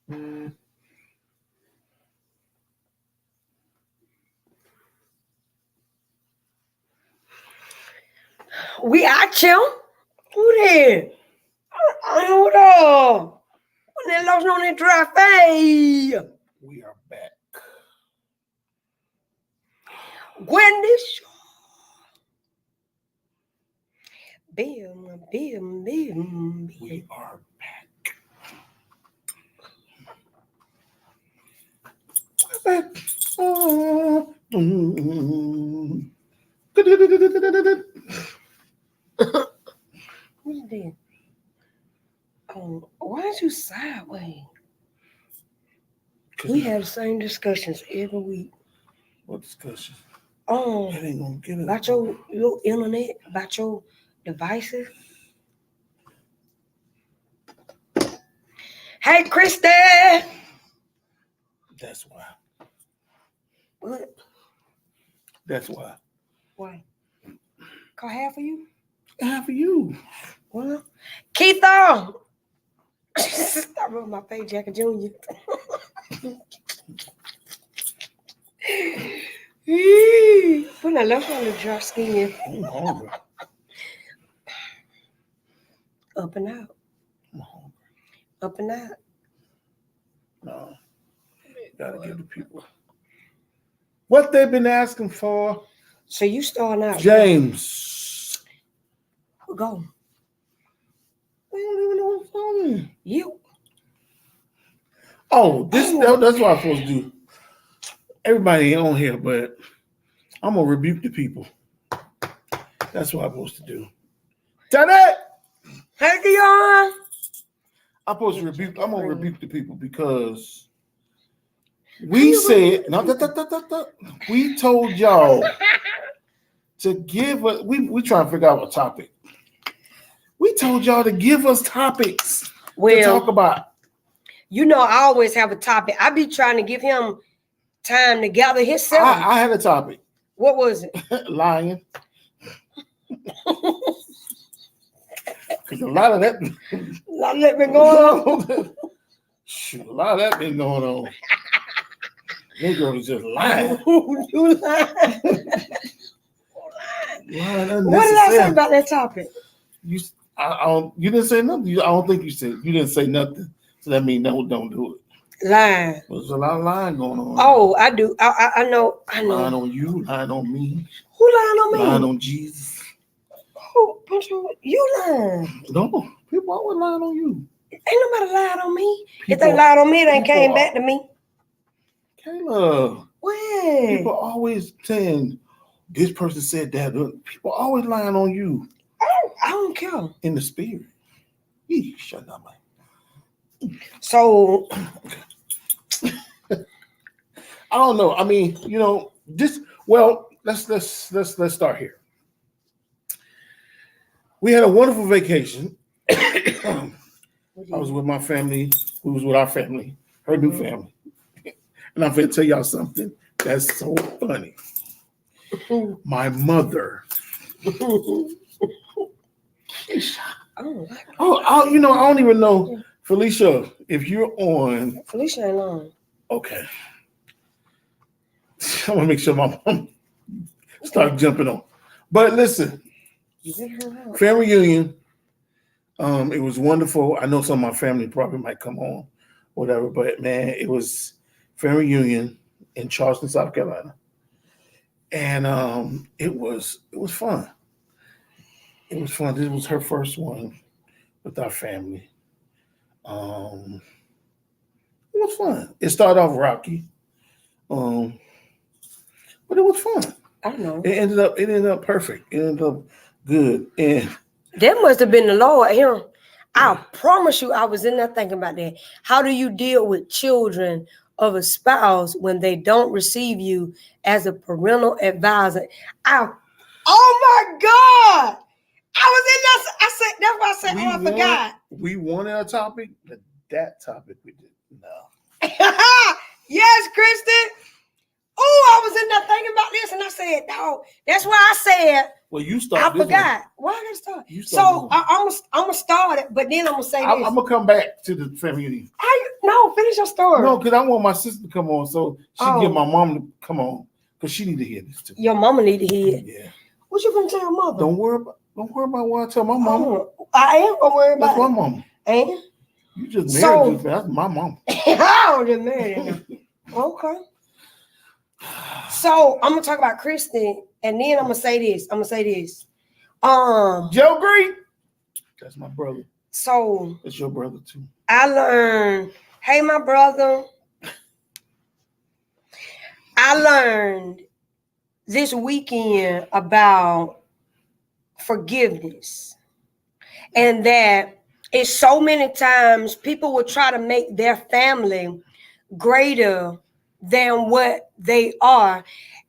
We out here. Who there? Hold on. When they lost on that dry face. We are back. Wendy Shaw. Bim. We are back. What's that? Why aren't you sideways? We have the same discussions every week. What discussion? That ain't gonna get it. About your internet, about your devices. Hey, Christy. That's why. What? That's why. Why? Call half of you? Half of you. Well, Keitha. Stop rubbing my face, Jackie Jr. Put a left on the dry skin. I'm hungry. Up and out. I'm hungry. Up and out. No. Gotta give the people what they've been asking for. So you starting out. James. Go. I don't even know what's on. You. Oh, that's what I'm supposed to do. Everybody ain't on here, but I'm gonna rebuke the people. That's what I'm supposed to do. Janet! Hey, Dion. I'm gonna rebuke the people because we said we told y'all to give us. We trying to figure out a topic. We told y'all to give us topics to talk about. You know, I always have a topic. I be trying to give him time to gather himself. I had a topic. What was it? Lying. Because a lot of that been going on. Shoot, a lot of that been going on. That girl was just lying. You lying. What did I say about that topic? You didn't say nothing. I don't think you didn't say nothing. So that means don't do it. Lying. There's a lot of lying going on. Oh, I do. I know. Lying on you, lying on me. Who lying on me? Lying on Jesus. Oh, you lying. No, people always lying on you. Ain't nobody lied on me. If they lied on me, they ain't came back to me. Kayla. When? People always saying, this person said that. People always lying on you. I don't care. In the spirit. Shut up, man. So I don't know. I mean, let's start here. We had a wonderful vacation. I was with my family. We was with our family, her new family. And I'm going to tell y'all something that's so funny. My mother. I don't even know. Felicia, if you're on. Felicia ain't on. Okay. I want to make sure my mom start jumping on. But listen, family reunion. It was wonderful. I know some of my family probably might come on, whatever. But man, it was family reunion in Charleston, South Carolina, and it was fun. It was fun. This was her first one with our family. It was fun. It started off rocky, but it was fun. I don't know. It ended up perfect. It ended up good. And that must have been the Lord. I promise you, I was in there thinking about that. How do you deal with children of a spouse when they don't receive you as a parental advisor? Oh my God! I was in there. That's why I said, I forgot. We wanted a topic, but that topic we did no. Yes, Kristen. Oh, I was in there thinking about this, and I said, no. That's why I said. Well, you started. I forgot. Why did I start? So I'm gonna start it, but then I'm gonna say this. I'm gonna come back to the family. No, finish finish your story. No, because I want my sister to come on, so she get my mom to come on, because she need to hear this too. Your mama need to hear it. Yeah. What you gonna tell your mother? Don't worry about what I tell my mama. I am gonna worry about That's my mama. Ain't you just married that's my mama. I just married now. Okay. So I'm gonna talk about Kristen, and then I'm gonna say this. Joe Green. That's my brother. So that's your brother too. I learned, hey, my brother. I learned this weekend about forgiveness, and that it's so many times people will try to make their family greater than what they are.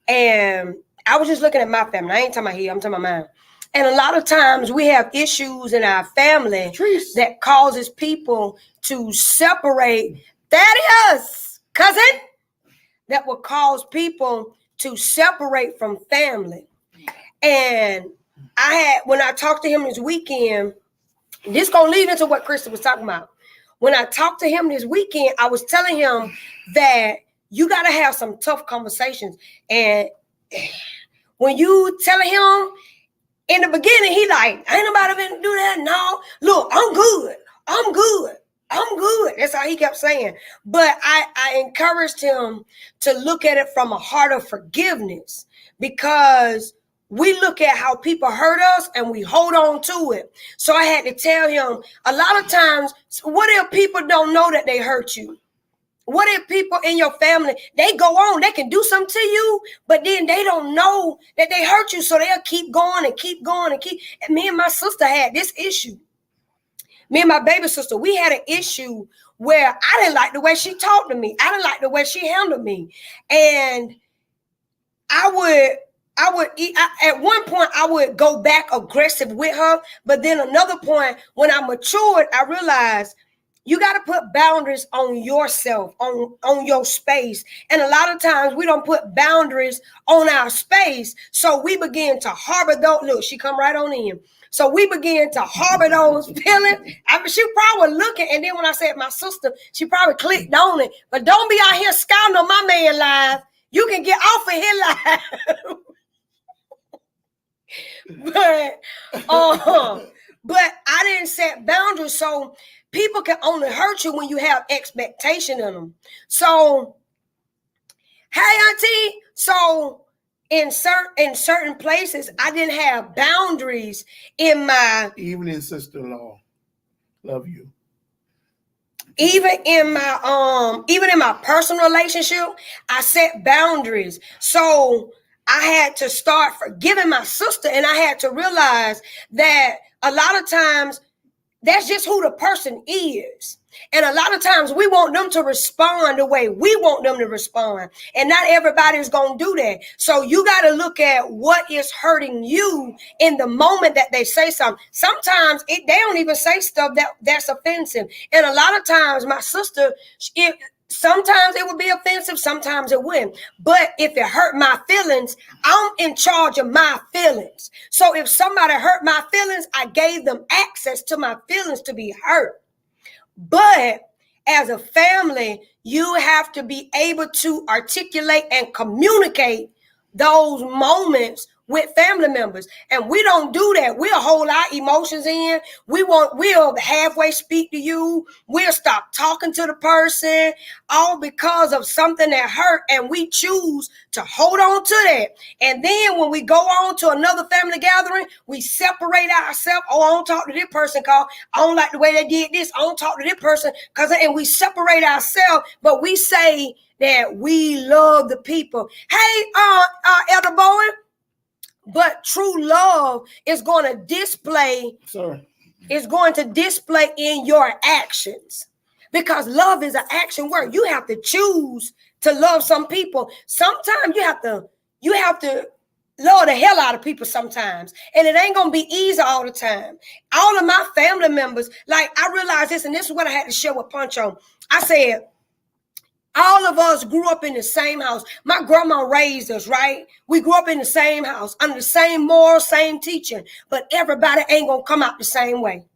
And I was just looking at my family. I ain't talking about here, I'm talking about mine. And a lot of times we have issues in our family that causes people to separate. Thaddeus, cousin, that will cause people to separate from family. And when I talked to him this weekend, this gonna lead into what Krista was talking about. When I talked to him this weekend, I was telling him that you gotta have some tough conversations. And when you telling him in the beginning, he like, ain't nobody been do that. No, look, I'm good. That's how he kept saying. But I encouraged him to look at it from a heart of forgiveness, because we look at how people hurt us and we hold on to it. So I had to tell him, a lot of times, what if people don't know that they hurt you? What if people in your family, they go on, they can do something to you, but then they don't know that they hurt you, so they'll keep going and keep going and keep. And me and my sister had this issue. Me and my baby sister, we had an issue where I didn't like the way she talked to me. I didn't like the way she handled me. And at one point, I would go back aggressive with her. But then another point, when I matured, I realized you got to put boundaries on yourself, on your space. And a lot of times we don't put boundaries on our space. So we begin to harbor those. Look, she come right on in. So we begin to harbor those feelings. I mean, she probably was looking. And then when I said my sister, she probably clicked on it. But don't be out here scouting on my man live. You can get off of his live. But I didn't set boundaries. So people can only hurt you when you have expectation in them. So, hey, auntie. So in certain places, I didn't have boundaries in my. Even in sister-in-law, love you. Even in my personal relationship, I set boundaries. So I had to start forgiving my sister, and I had to realize that a lot of times that's just who the person is. And a lot of times we want them to respond the way we want them to respond. And not everybody is going to do that. So you got to look at what is hurting you in the moment that they say something. Sometimes they don't even say stuff that's offensive. And a lot of times my sister, sometimes it would be offensive, sometimes it wouldn't. But if it hurt my feelings, I'm in charge of my feelings. So if somebody hurt my feelings, I gave them access to my feelings to be hurt. But as a family, you have to be able to articulate and communicate those moments with family members. And we don't do that. We'll hold our emotions in. We'll halfway speak to you. We'll stop talking to the person, all because of something that hurt. And we choose to hold on to that. And then when we go on to another family gathering, we separate ourselves. Oh, I don't talk to this person because I don't like the way they did this. I don't talk to this person and we separate ourselves. But we say that we love the people. Hey, Elder Bowen. But true love is going to display. It's going to display in your actions, because love is an action word. You have to choose to love some people. Sometimes you have to love the hell out of people sometimes, and it ain't gonna be easy all the time. All of my family members, like I realized this, and this is what I had to share with Poncho. I said, all of us grew up in the same house. My grandma raised us, right? We grew up in the same house, under the same moral, same teaching, but everybody ain't going to come out the same way.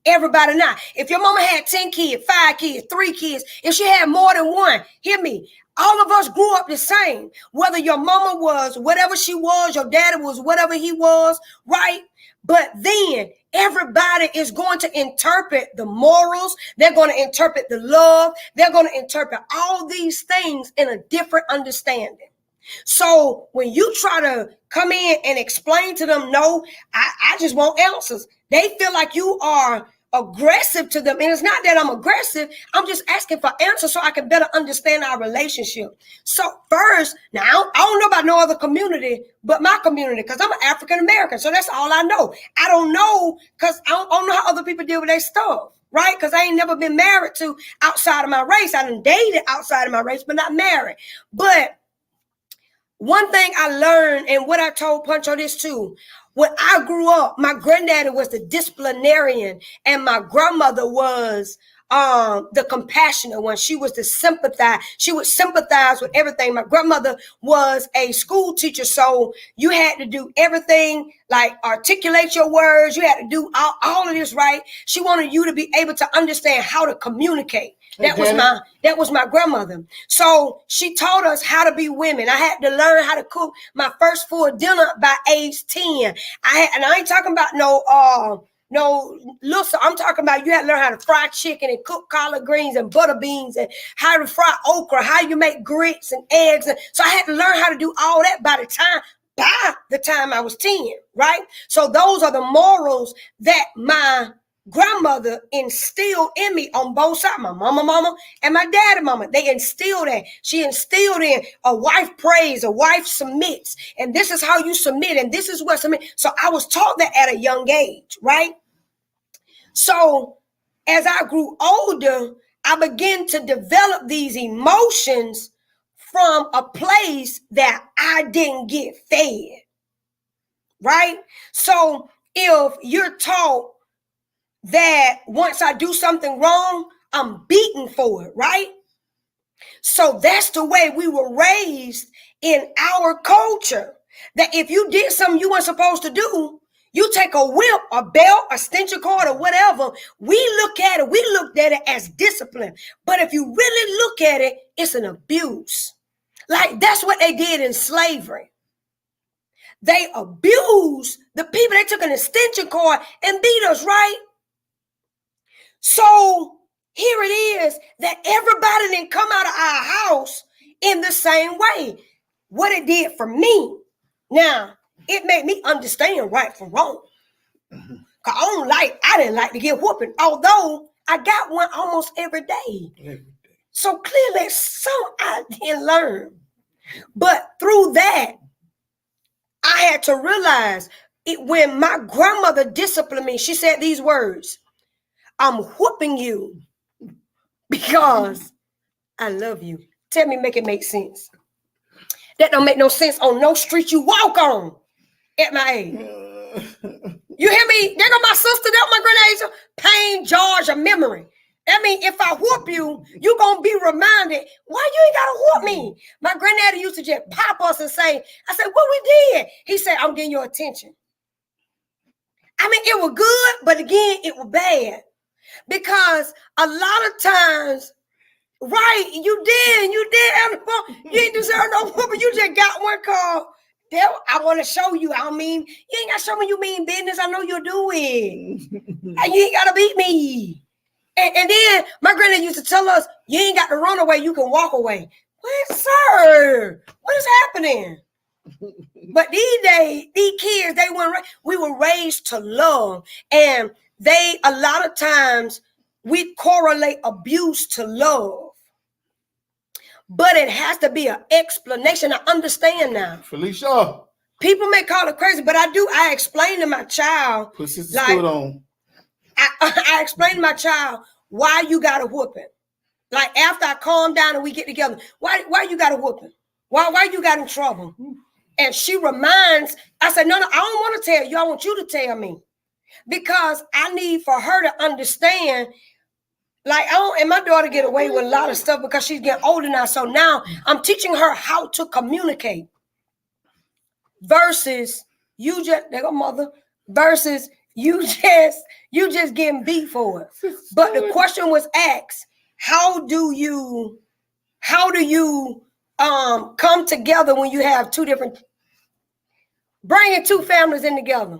Everybody now. If your mama had 10 kids, 5 kids, 3 kids, if she had more than one, hear me. All of us grew up the same. Whether your mama was whatever she was, your daddy was whatever he was, right? But then everybody is going to interpret the morals. They're going to interpret the love. They're going to interpret all these things in a different understanding. So when you try to come in and explain to them, no, I just want answers. They feel like you are aggressive to them. And it's not that I'm aggressive. I'm just asking for answers so I can better understand our relationship. So first, now I don't know about no other community but my community, because I'm an African American. So that's all I know. I don't know because I don't know how other people deal with their stuff. Right? Because I ain't never been married to outside of my race. I done dated outside of my race, but not married. But one thing I learned, and what I told Puncho this too, when I grew up, my granddaddy was the disciplinarian and my grandmother was the compassionate one. She was the sympathize. She would sympathize with everything. My grandmother was a school teacher, so you had to do everything, like articulate your words. You had to do all of this right. She wanted you to be able to understand how to communicate. That was my grandmother. So she taught us how to be women. I had to learn how to cook my first full dinner by age 10. And I ain't talking about look, I'm talking about you had to learn how to fry chicken and cook collard greens and butter beans and how to fry okra, how you make grits and eggs. And so I had to learn how to do all that by the time I was 10, right? So those are the morals that my grandmother instilled in me on both sides, my mama, and my daddy mama. They instilled that. She instilled in a wife prays, a wife submits, and this is how you submit, and this is what submit. So I was taught that at a young age, right? So as I grew older, I began to develop these emotions from a place that I didn't get fed, right? So if you're taught that once I do something wrong, I'm beaten for it, right? So that's the way we were raised in our culture. That if you did something you weren't supposed to do, you take a whip, a belt, a extension cord, or whatever. We looked at it as discipline. But if you really look at it, it's an abuse. Like that's what they did in slavery. They abused the people. They took an extension cord and beat us, right? So here it is that everybody didn't come out of our house in the same way. What it did for me, now, it made me understand right from wrong. Cause I didn't like to get whooping, although I got one almost every day. So clearly some I didn't learn. But through that, I had to realize when my grandmother disciplined me, she said these words: I'm whooping you because I love you. Tell me, make it make sense. That don't make no sense on no street you walk on at my age. You hear me? There go my sister, that my grenades, pain, George, a memory. I mean, if I whoop you, you going to be reminded, why you ain't got to whoop me? My granddaddy used to just pop us and say, I said, what we did? He said, I'm getting your attention. I mean, it was good, but again, it was bad. Because a lot of times, right, you did. You ain't deserve no whooping. You just got one called, I want to show you. I mean, you ain't got to show me you mean business. I know you're doing. And you ain't got to beat me. And then my granddad used to tell us, you ain't got to run away. You can walk away. Well, sir, what is happening? But these days, these kids, we were raised to love. And a lot of times, we correlate abuse to love. But it has to be an explanation. I understand now. Felicia. People may call it crazy, but I explain to my child. Put Sister Stewart on. I explain to my child why you got a whooping. Like after I calm down and we get together, why you got a whooping? Why you got in trouble? And she reminds, I said, no, I don't want to tell you. I want you to tell me. Because I need for her to understand. Like, and my daughter get away with a lot of stuff because she's getting older now. So now I'm teaching her how to communicate versus versus You just getting beat for it. But the question was asked, how do you come together when you have two different, bringing two families in together?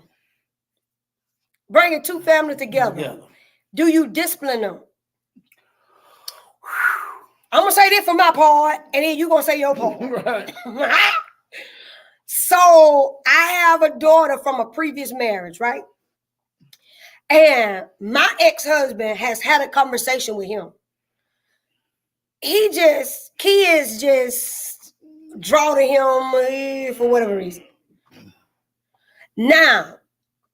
Bringing two families together. Do you discipline them? I'm going to say this for my part, and then you're going to say your part. Right. So I have a daughter from a previous marriage, right? And my ex-husband has had a conversation with him. Kids just draw to him for whatever reason. Now,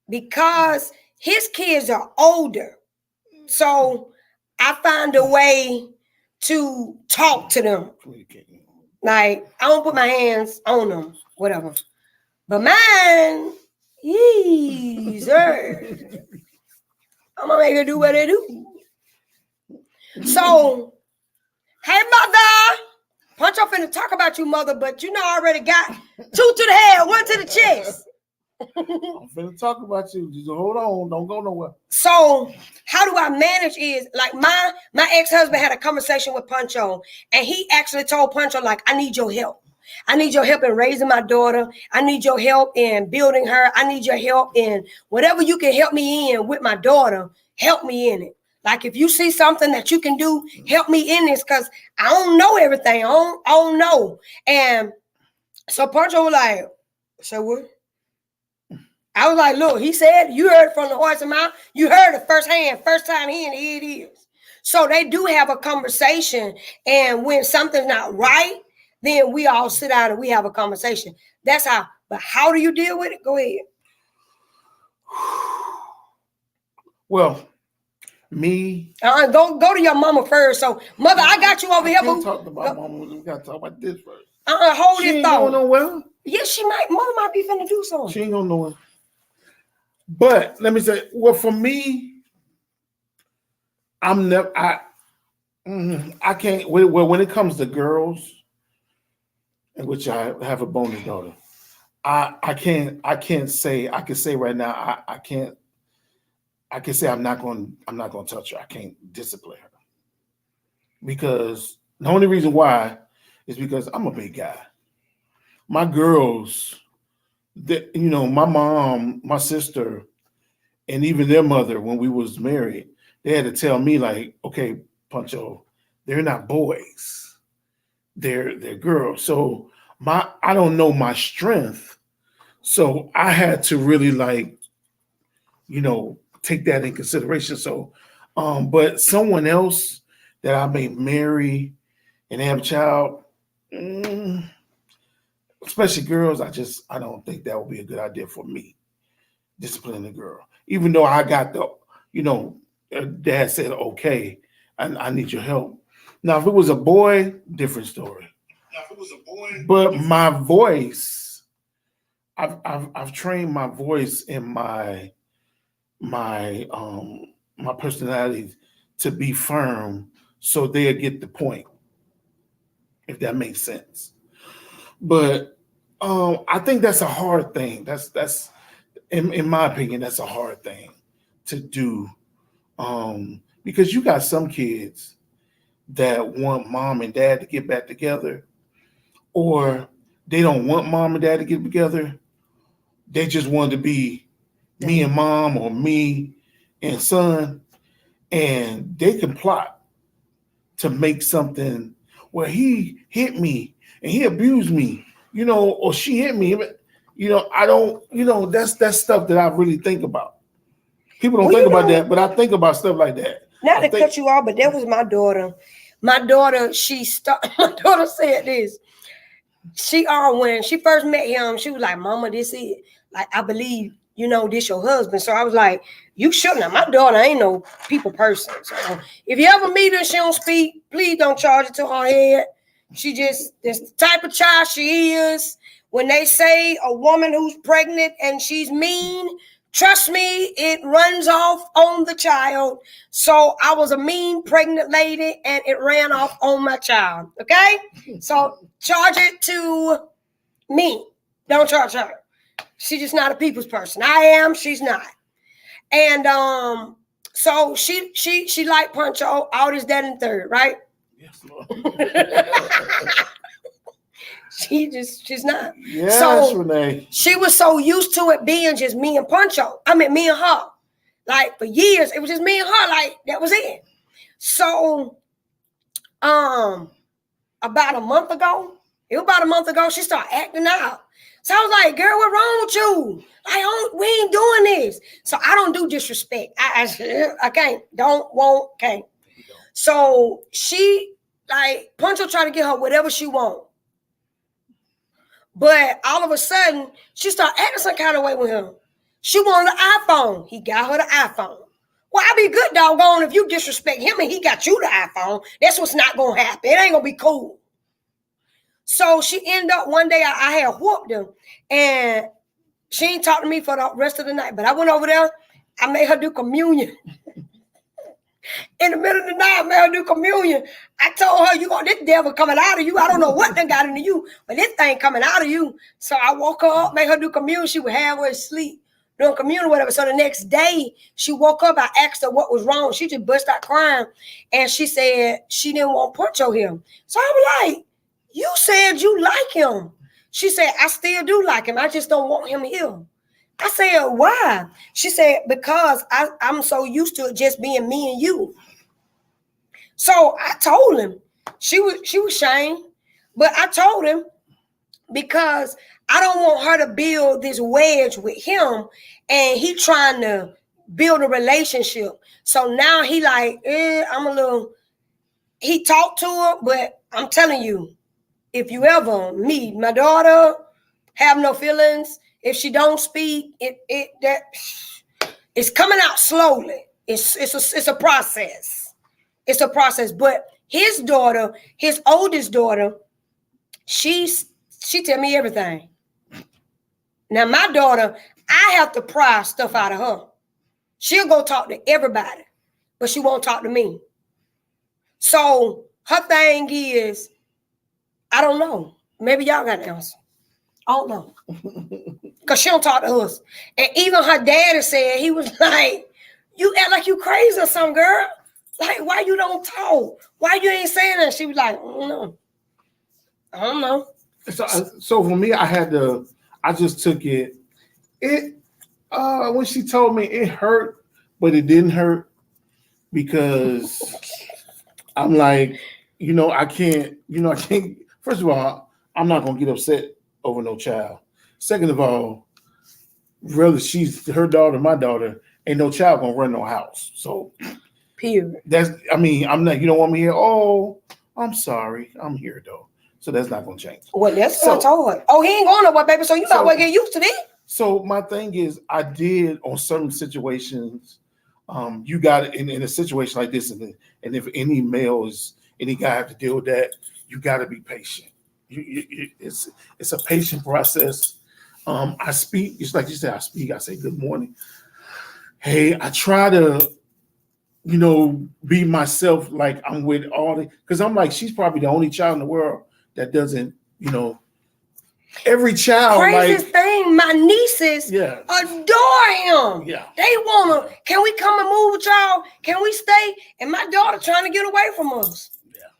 because his kids are older, so I find a way to talk to them. Like, I don't put my hands on them, whatever. But mine, I'm gonna make her do what they do. So, hey, mother, Punch, I'm finna talk about you, mother, but you know I already got 2 to the head, 1 to the chest. I'm finna talk about you. Just hold on, don't go nowhere. So, how do I manage is, like, my ex-husband had a conversation with Pancho, and he actually told Pancho, like, I need your help. I need your help in raising my daughter. I need your help in building her. I need your help in whatever you can help me in with my daughter. Help me in it. Like, if you see something that you can do, help me in this, because I don't know everything. I don't know. And so Pancho was like, so what? I was like, look, he said, you heard it from the horse's mouth. You heard it firsthand, first time hearing it, here it is. So they do have a conversation. And when something's not right, then we all sit down and we have a conversation. That's how. But how do you deal with it? Go ahead. Well, me. Go to your mama first. So, mother, I got you over here. We talked about mama. We got to talk about this first. Hold she it ain't thought. Going nowhere. Yes, she might. Mother might be finna do something. She ain't going nowhere. But let me say, well, for me, I'm never. I can't. Well, when it comes to girls, in which I have a bonus daughter, I can't say. I can say right now, I can't. I can say I'm not going to touch her. I can't discipline her because the only reason why is because I'm a big guy. My girls, my mom, my sister, and even their mother, when we was married, they had to tell me, like, okay, Pancho, they're not boys, they're girls. So I don't know my strength, so I had to really, like, take that in consideration. So, but someone else that I may marry and have a child, especially girls, I don't think that would be a good idea for me, disciplining a girl. Even though I got dad said, okay, I need your help. Now, if it was a boy, different story. But my voice, I've trained my voice and my personality to be firm, so they'll get the point, if that makes sense. But I think that's a hard thing. That's in my opinion, that's a hard thing to do, because you got some kids that want mom and dad to get back together, or they don't want mom and dad to get together. They just want to be me and mom, or me and son, and they can plot to make something where he hit me and he abused me, or she hit me. I don't, that's stuff that I really think about. People don't think about that, but I think about stuff like that. Not to cut you off, but that was my daughter. My daughter, my daughter said this. When she first met him, she was like, Mama, this is, like, I believe, this your husband. So I was like, you shouldn't have. My daughter ain't no people person. So if you ever meet her and she don't speak, please don't charge it to her head. She just, this the type of child she is. When they say a woman who's pregnant and she's mean, trust me, it runs off on the child. So I was a mean pregnant lady and it ran off on my child. Okay? So charge it to me. Don't charge her. She's just not a people's person. I am, she's not. And so she liked Puncho, all this, that, and third, right? Yes, Lord. She's not. Yes, So Renee. she was so used to it being just me and Puncho. I mean, me and her. Like for years, it was just me and her. Like that was it. So, about a month ago, she started acting out. So I was like, "Girl, what's wrong with you? Like, we ain't doing this." So I don't do disrespect. I can't. Don't. Won't. Can't. So she like Puncho try to get her whatever she want. But all of a sudden, she started acting some kind of way with him. She wanted an iPhone. He got her the iPhone. Well, I be good doggone if you disrespect him and he got you the iPhone. That's what's not gonna happen. It ain't gonna be cool. So she ended up one day I had whooped him, and she ain't talked to me for the rest of the night. But I went over there. I made her do communion. In the middle of the night, I made her do communion. I told her, this devil coming out of you. I don't know what done got into you, but this thing coming out of you. So I woke her up, made her do communion. She was halfway asleep doing communion or whatever. So the next day, she woke up. I asked her what was wrong. She just burst out crying. And she said she didn't want Puncho here. So I was like, you said you like him. She said, I still do like him. I just don't want him here. I said, why? She said, because I'm so used to it just being me and you. So I told him. She was shamed, but I told him because I don't want her to build this wedge with him, and he trying to build a relationship. So now he like, I'm a little. He talked to her, but I'm telling you, if you ever meet my daughter, have no feelings. If she don't speak, it's coming out slowly. It's a process. It's a process. But his daughter, his oldest daughter, she tell me everything. Now my daughter, I have to pry stuff out of her. She'll go talk to everybody, but she won't talk to me. So her thing is, I don't know. Maybe y'all got an answer. I don't know. Because she don't talk to us. And even her daddy said, he was like, you act like you crazy or something, girl. Like, why you don't talk? Why you ain't saying that? She was like, I don't know. So for me, I just took it. When she told me it hurt, but it didn't hurt because I'm like, I can't, first of all, I'm not going to get upset over no child. Second of all, really, she's her daughter, my daughter, ain't no child going to run no house. So, period. I'm not, you don't want me here. Oh, I'm sorry. I'm here though. So that's not going to change. Well, that's what I told her. Oh, he ain't going nowhere, baby. So you might well get used to this. So my thing is, I did on certain situations. You got it in a situation like this, and if any guy have to deal with that, you got to be patient. It's a patient process. I speak. It's like you said. I speak. I say good morning. Hey, I try to, be myself. Like I'm with all the, because I'm like she's probably the only child in the world that doesn't, every child. Craziest thing, my nieces adore him. Yeah. They wanna, can we come and move with y'all? Can we stay? And my daughter trying to get away from us. Yeah.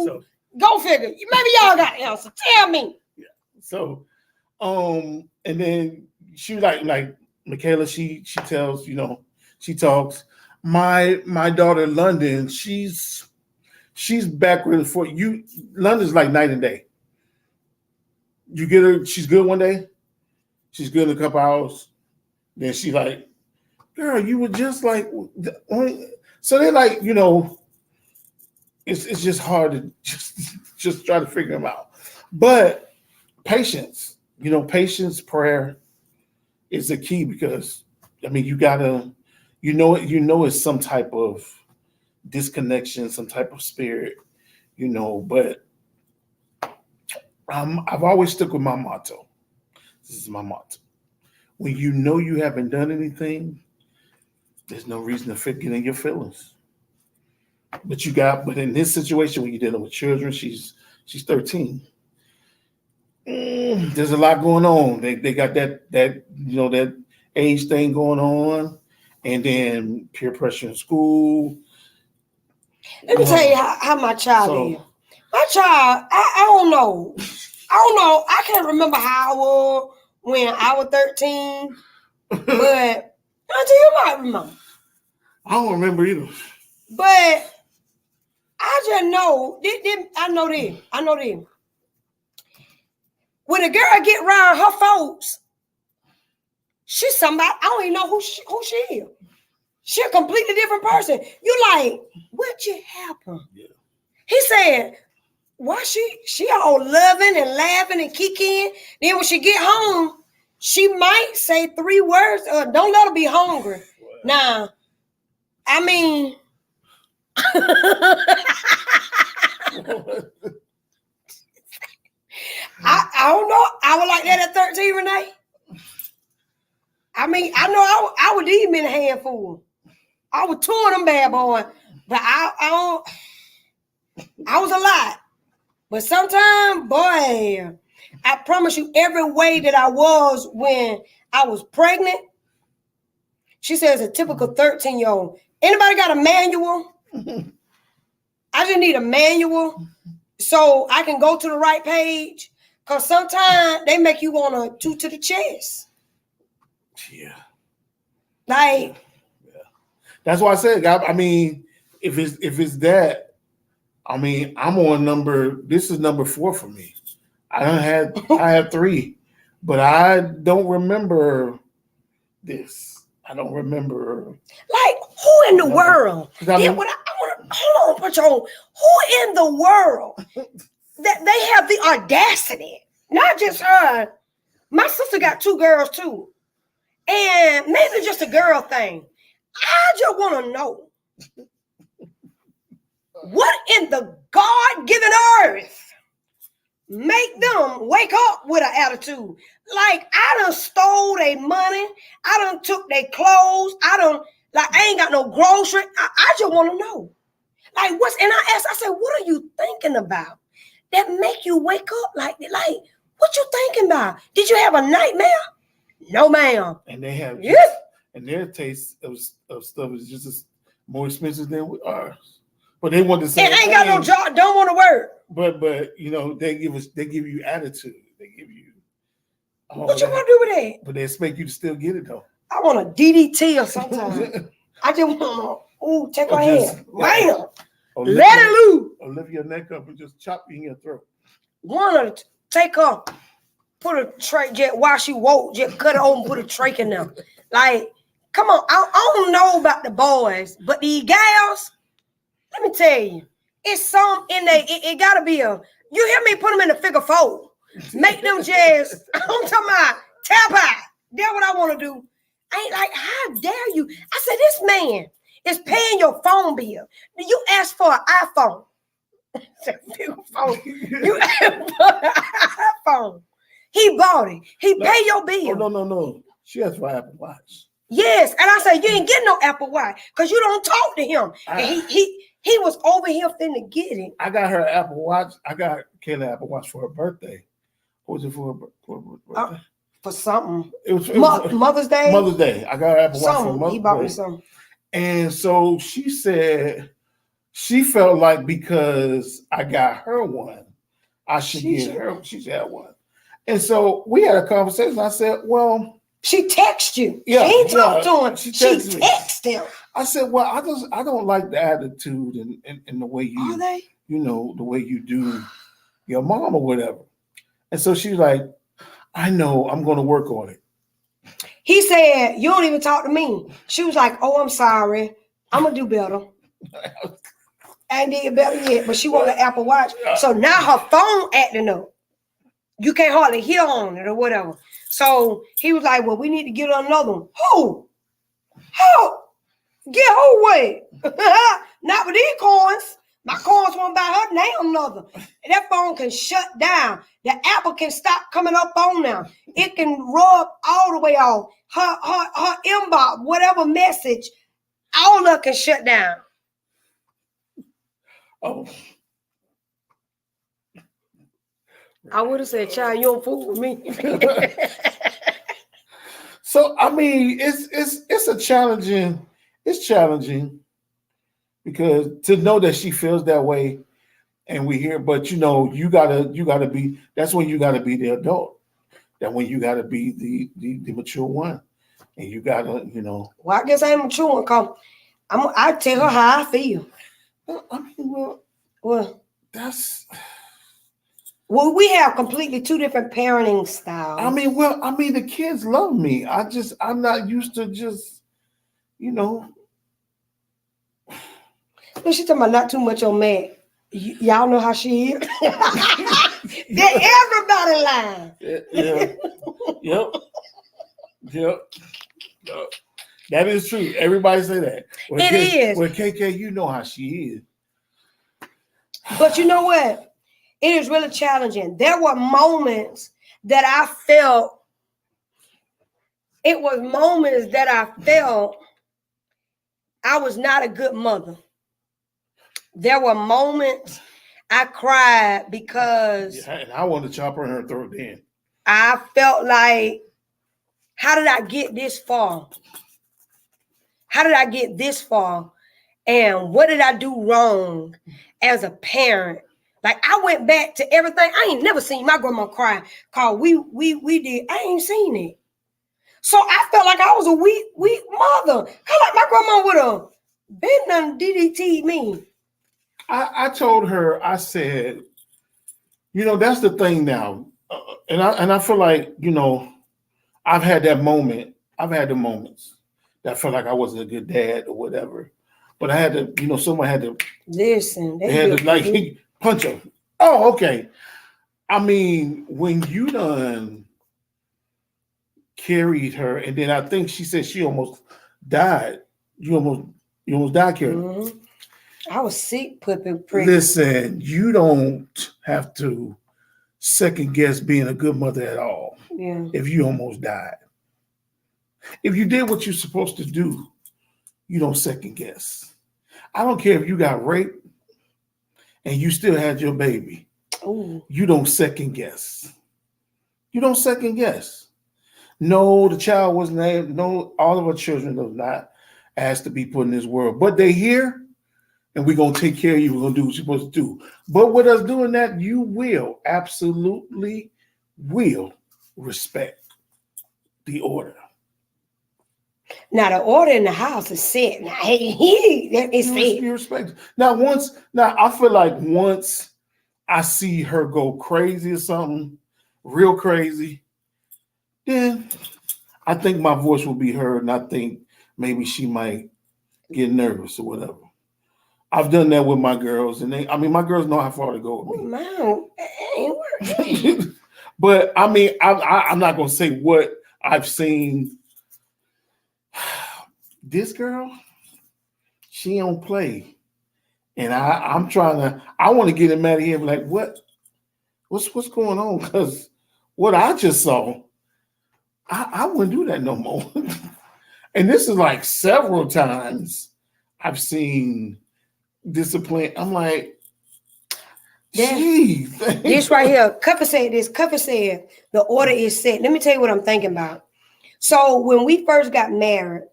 So, go figure. Maybe y'all got the answer. Tell me. Yeah. So, and then she like Michaela, she tells, she talks. My daughter London, she's backward for you. London's like night and day. You get her, she's good one day, she's good in a couple hours. Then she like, girl, you were just like, so they're like, it's just hard to just try to figure them out. But patience, patience, prayer is the key because you gotta, it's some type of disconnection, some type of spirit, but I've always stuck with my motto. This is my motto. When you haven't done anything, there's no reason to get in your feelings. But in this situation, when you're dealing with children, she's 13. There's a lot going on. They got that age thing going on, and then peer pressure in school. Let me tell you how my child is. My child, I don't know. I can't remember how I was when I was 13, but until you might remember. I don't remember either. But I just know, I know this. When a girl get around her folks, she's somebody, I don't even know who she is. She a completely different person. You like, what just happened? Yeah. He said, why she all loving and laughing and kicking. Then when she get home, she might say 3 words. Don't let her be hungry. Wow. Now, I mean, I don't know. I was like that at 13, Renee. I mean, I know I would eat them in a handful. I would tour them bad boy, but I was a lot. But sometimes, boy, I promise you, every way that I was when I was pregnant, she says a typical 13-year-old. Anybody got a manual? I just need a manual so I can go to the right page. Because sometimes they make you want to toot to the chest. Yeah. Like. Yeah. That's why I said, I mean, if it's that, I mean, I'm on this is number 4 for me. I had 3, but I don't remember this. I don't remember. Like, who in the world? Hold on, Patron. Who in the world that they have the audacity? Not just her. My sister got 2 girls too. And maybe just a girl thing. I just want to know what in the God-given earth make them wake up with an attitude. Like, I done stole their money. I done took their clothes. I ain't got no grocery. I just want to know. Like, and I said, what are you thinking about that make you wake up like that? Like, what you thinking about? Did you have a nightmare? No, ma'am. And they have, yes. And their taste of stuff is just more expensive than ours. But they want to say, and ain't got no job, don't want to work. But you know, they give you attitude. They give you. What you want to do with that? But they expect you to still get it though. I want a DDT or something. I just want to take my hand, bam, let it loose. Or lift your neck up and just chop you in your throat. Want to take her, put a trach, just while she woke, just cut it open, put a trach in there. Like, come on, I don't know about the boys, but the gals. Let me tell you, it's some in there. It gotta be you hear me? Put them in the figure 4. Make them just, I'm talking about tap out. That's what I want to do. I ain't like, how dare you? I said, this man is paying your phone bill. You asked for an iPhone. You asked for an iPhone. He bought it. He paid your bill. Oh, no. She asked for an Apple Watch. Yes, and I said, you ain't getting no Apple Watch because you don't talk to him. And he was over here finna get it. I got her Apple Watch. I got Kayla Apple Watch for her birthday. What was it for her birthday? For something. It was Mother's Day. Mother's Day. I got her Apple Watch for Mother's Day. He bought me something. And so she said she felt like because I got her one, I should get her. She should have one. And so we had a conversation. I said, well, she texted you. Yeah, she ain't talked to him. She texted him. I said, well, I don't like the attitude and the way you, the way you do your mom or whatever. And so she's like, I know, I'm going to work on it. He said, you don't even talk to me. She was like, oh, I'm sorry. I'm going to do better. I ain't did better yet, but she wanted an Apple Watch. So now her phone acting up. You can't hardly hear on it or whatever. So he was like, well, we need to get her another one. Who? Get her away. Not with these coins. My coins won't buy her now another. That phone can shut down. The Apple can stop coming up on now. It can rub all the way off. Her inbox, whatever message, all of it can shut down. Oh. I would have said, child, you don't fool with me. So I mean, it's a challenging. It's challenging because to know that she feels that way, and we hear, but you gotta be. That's when you gotta be the adult. That when you gotta be the mature one, and you gotta Well, I guess I ain't mature because I tell her how I feel. I mean, well, Well, that's. we have completely two different parenting I styles. mean, well, I mean, the kids love me. I'm not used to just, you know, But she talking about not too much on Matt. Y'all know how she is. That yeah, everybody lying. yeah, yep, yep, yep. That is true. Everybody say that. It is. Well, KK, you know how she is. But you know what? It is really challenging. There were moments that I felt, I was not a good mother. There were moments I cried because Yeah, and I want to chop her in her throat then. I felt like, how did I get this far? How did I get this far? And what did I do wrong as a parent? Like I went back to everything. I ain't never seen my grandma cry. Cause we did. I ain't seen it. So I felt like I was a weak mother. Kind of like my grandma would have been done DDT me. I told her, I said, that's the thing now, and I feel like I've had that moment. I've had the moments that I felt like I wasn't a good dad or whatever, but I had to, someone had to, Listen, they had to like punch her. Oh, okay. I mean, when you done carried her, and then I think she said she almost died. You almost died carrying her. Mm-hmm. I was sick, pregnant. Listen, you don't have to second guess being a good mother at all. Yeah. If you almost died, if you did what you're supposed to do, you don't second guess. I don't care if you got raped and you still had your baby. Ooh. You don't second guess. You don't second guess. No, the child wasn't there. No, all of our children are not asked to be put in this world, but they here. And we're going to take care of you. We're going to do what you're supposed to do. But with us doing that, you will absolutely will respect the order. Now the order in the house is set. Now it's set. You respect. Now I feel like once I see her go crazy or something, real crazy, then I think my voice will be heard, and I think maybe she might get nervous or whatever. I've done that with my girls, and my girls know how far to go with me. Man, it ain't working. But I mean, I'm not gonna say what I've seen. This girl, she don't play, and I'm trying to. I want to get him out of here. Like, what's going on? Because what I just saw, I wouldn't do that no more. And this is like several times I've seen discipline. I'm like, geez. This right here, Cuffy said this. Cuffy said the order is set. Let me tell you what I'm thinking about. So when we first got married,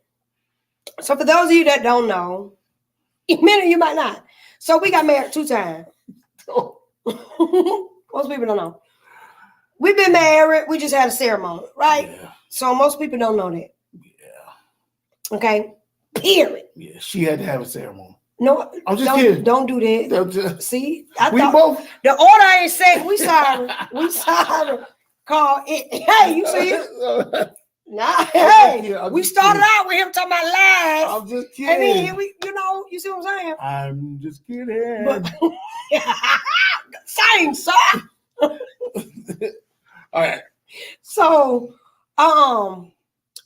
so for those of you that don't know, many of you might not. So we got married 2 times. Most people don't know. We've been married. We just had a ceremony, right? Yeah. So most people don't know that. Yeah. Okay. Period. Yeah, she had to have a ceremony. No, I'm just kidding. Don't do that. See, we both. The order ain't set. We sorry. We sorry. Call it. Hey, you see it? Nah. Hey, we started out with him talking about lies. I'm just kidding. And then here you see what I'm saying? I'm just kidding. But, same, sir. All right. So,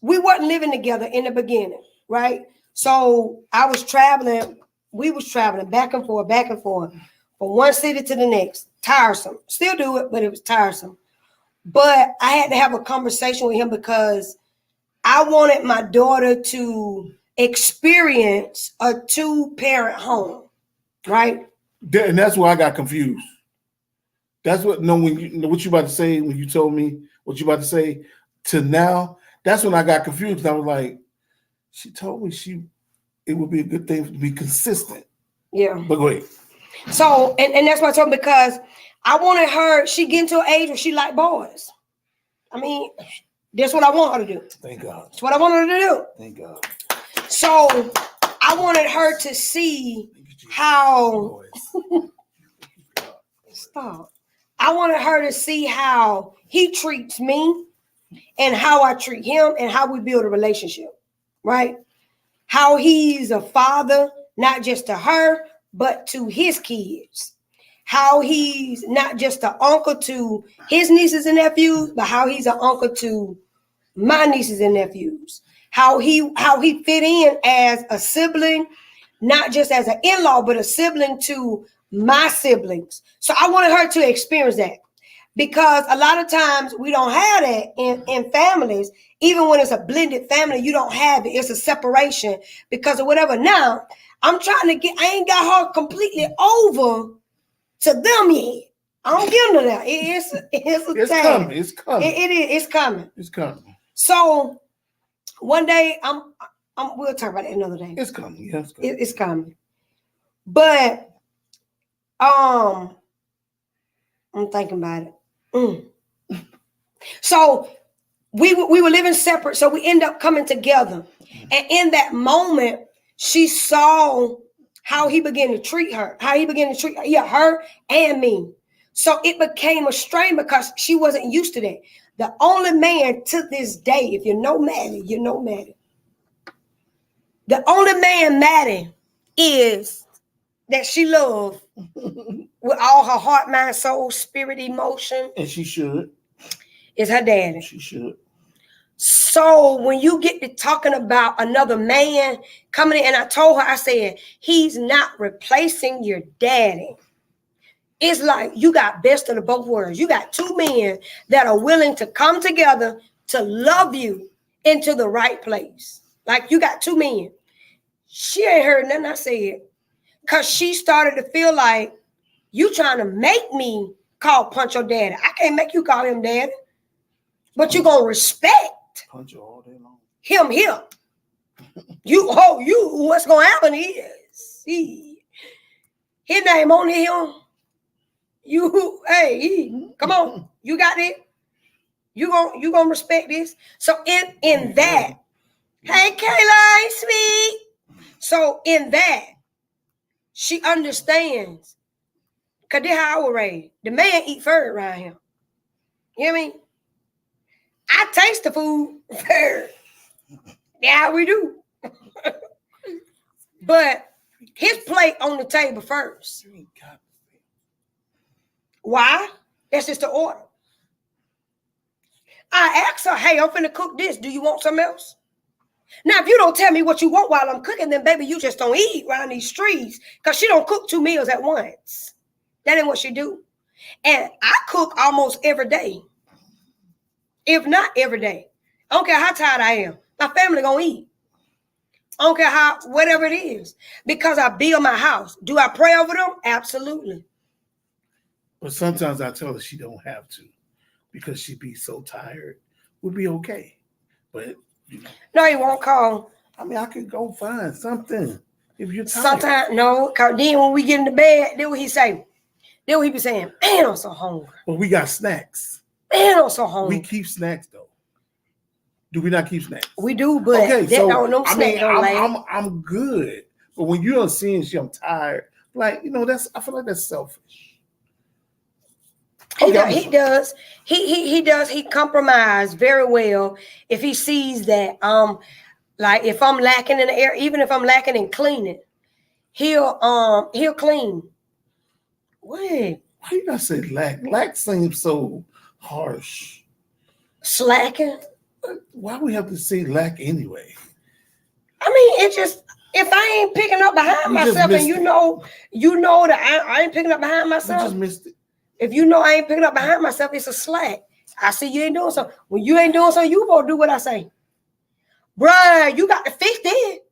we wasn't living together in the beginning, right? So I was traveling. We was traveling back and forth from one city to the next. Tiresome. Still do it, but it was tiresome. But I had to have a conversation with him because I wanted my daughter to experience a 2-parent home, right? And that's why I got confused. That's what what you about to say when you told me what you about to say to now. That's when I got confused. I was like, she told me it would be a good thing to be consistent. Yeah. But go ahead. So, and that's what I told her, because I wanted her, she get into an age where she like boys. I mean, that's what I want her to do. Thank God. That's what I want her to do. Thank God. So I wanted her to see how stop. I wanted her to see how he treats me and how I treat him and how we build a relationship, right? How he's a father, not just to her, but to his kids. How he's not just an uncle to his nieces and nephews, but how he's an uncle to my nieces and nephews. How he fit in as a sibling, not just as an in-law, but a sibling to my siblings. So I wanted her to experience that, because a lot of times we don't have that in families. Even when it's a blended family, you don't have it. It's a separation because of whatever. Now, I ain't got her completely over to them yet. I don't give them that. It's coming. It's coming. It's coming. It's coming. So one day, we'll talk about it another day. It's coming. Yeah, it's coming. It's coming. But I'm thinking about it. So we were living separate, so we end up coming together. And in that moment, she saw how he began to treat her, her and me. So it became a strain because she wasn't used to that. The only man to this day, if you know Maddie, you know Maddie. The only man Maddie is that she loved with all her heart, mind, soul, spirit, emotion. And she should. Is her daddy. She should. So when you get to talking about another man coming in, and I told her, I said, he's not replacing your daddy. It's like you got best of the both worlds. You got two men that are willing to come together to love you into the right place. Like you got two men. She ain't heard nothing I said, because she started to feel like you trying to make me call Punch your daddy. I can't make you call him daddy, but you're gonna respect Punch all day long. him. What's gonna happen is his name on him. Come on, you got it. You gonna respect this. So in that, hey Kayla, sweet. So in that, she understands. Cause this how I was raised. The man eat first around here. You hear me? I taste the food first. That's how we do. But his plate on the table first. Why? That's just the order. I asked her, hey, I'm finna cook this. Do you want something else? Now, if you don't tell me what you want while I'm cooking, then baby, you just don't eat around these streets, because she don't cook 2 meals at once. That ain't what she do. And I cook almost every day. If not every day. I don't care how tired I am. My family gonna eat. I don't care whatever it is. Because I build my house. Do I pray over them? Absolutely. But sometimes I tell her she don't have to, because she be so tired. We'll be okay. But no, he won't call. I mean, I could go find something if you're tired. Sometimes no, because then when we get into bed, then what he say? Then what he be saying, man, I'm so hungry. But we got snacks. Man, I'm so hungry. We keep snacks though. Do we not keep snacks? We do, but okay, so I'm good. But when you don't see and I'm tired, like I feel like that's selfish. He does. He does. He compromise very well if he sees that like if I'm lacking in the air, even if I'm lacking in cleaning, he'll clean. Wait. Why you gotta say lack? Lack seems so harsh. Slacking? Why we have to say lack anyway? I mean, it just, if I ain't picking up behind myself, and you know that I ain't picking up behind myself. You just missed it. If you know I ain't picking up behind myself, it's a slack. I see you ain't doing something. When you ain't doing something, you gonna do what I say. Bruh, you got to fix it.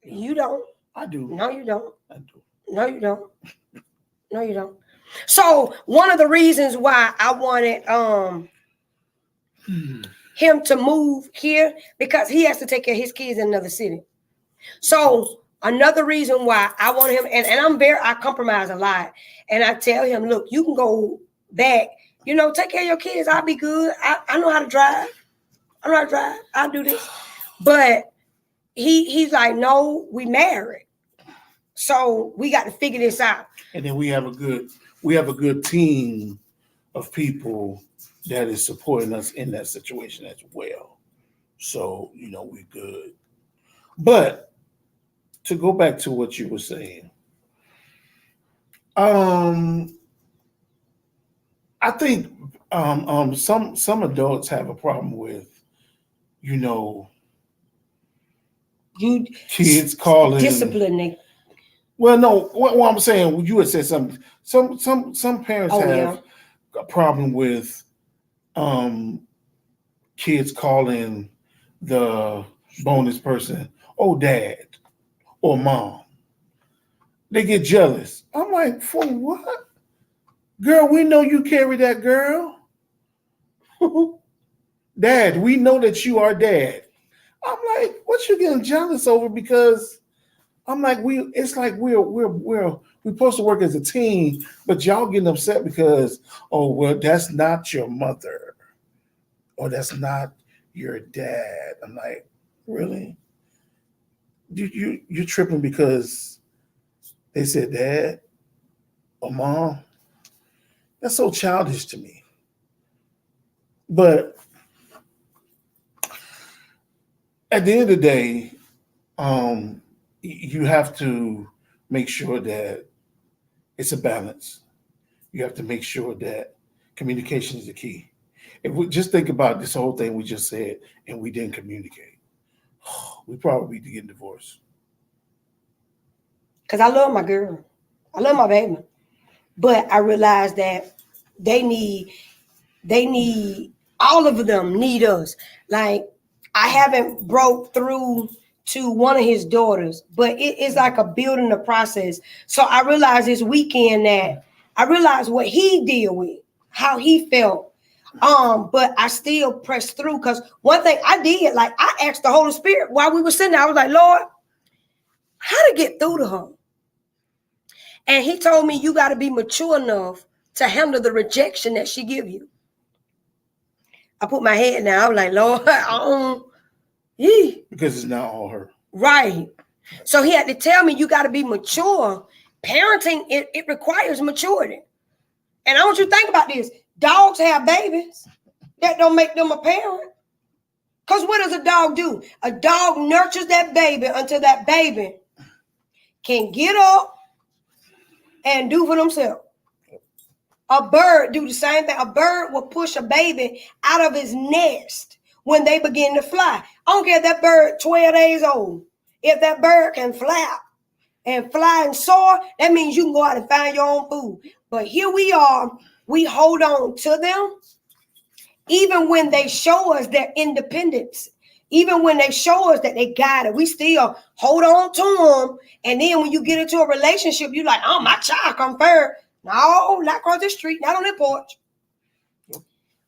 You don't. I do. No, you don't. I do. No, you don't. No, you don't. So one of the reasons why I wanted him to move here because he has to take care of his kids in another city. So another reason why I want him, and I compromise a lot. And I tell him, look, you can go back, take care of your kids. I'll be good. I know how to drive. I know how to drive. I'll do this. But he's like, no, we married. So we got to figure this out. And then we have a good team of people that is supporting us in that situation as well. So, we're good. But to go back to what you were saying, I think some adults have a problem with, You kids calling disciplining. Well, no, what I'm saying, you had said something. Some parents have a problem with kids calling the bonus person, oh, dad or mom. They get jealous. I'm like, for what? Girl, we know you carry that, girl. Dad, we know that you are dad. I'm like, what you getting jealous over? Because I'm like, we're supposed to work as a team, but y'all getting upset because, oh, well, that's not your mother or that's not your dad. I'm like, really? You're tripping because they said dad or mom? That's so childish to me. But at the end of the day, you have to make sure that it's a balance. You have to make sure that communication is the key. If we just think about this whole thing we just said and we didn't communicate, we probably be getting divorced. Because I love my girl. I love my baby. But I realize that they need, all of them need us. Like, I haven't broke through to one of his daughters, but it's like a building the process. So I realized this weekend that I realized what he deal with, how he felt. But I still pressed through because one thing I did, like I asked the Holy Spirit while we were sitting there, I was like, Lord, how to get through to her? And he told me you got to be mature enough to handle the rejection that she give you. I put my head down. I was like, Lord, because it's not all her. Right. So he had to tell me you got to be mature. Parenting, it requires maturity. And I want you to think about this. Dogs have babies. That don't make them a parent. Because what does a dog do? A dog nurtures that baby until that baby can get up and do for themselves. A bird do the same thing. A bird will push a baby out of his nest when they begin to fly. I don't care if that bird 12 days old. If that bird can flap and fly and soar, that means you can go out and find your own food. But here we are, we hold on to them, even when they show us their independence, even when they show us that they got it, we still hold on to them. And then when you get into a relationship, you're like, oh, my child come first. No, not across the street, not on that porch.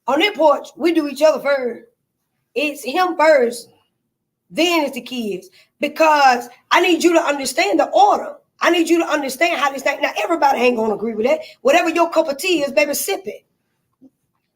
On that porch, we do each other first. It's him first, then it's the kids. Because I need you to understand the order. I need you to understand how this thing. Now, everybody ain't going to agree with that. Whatever your cup of tea is, baby, sip it.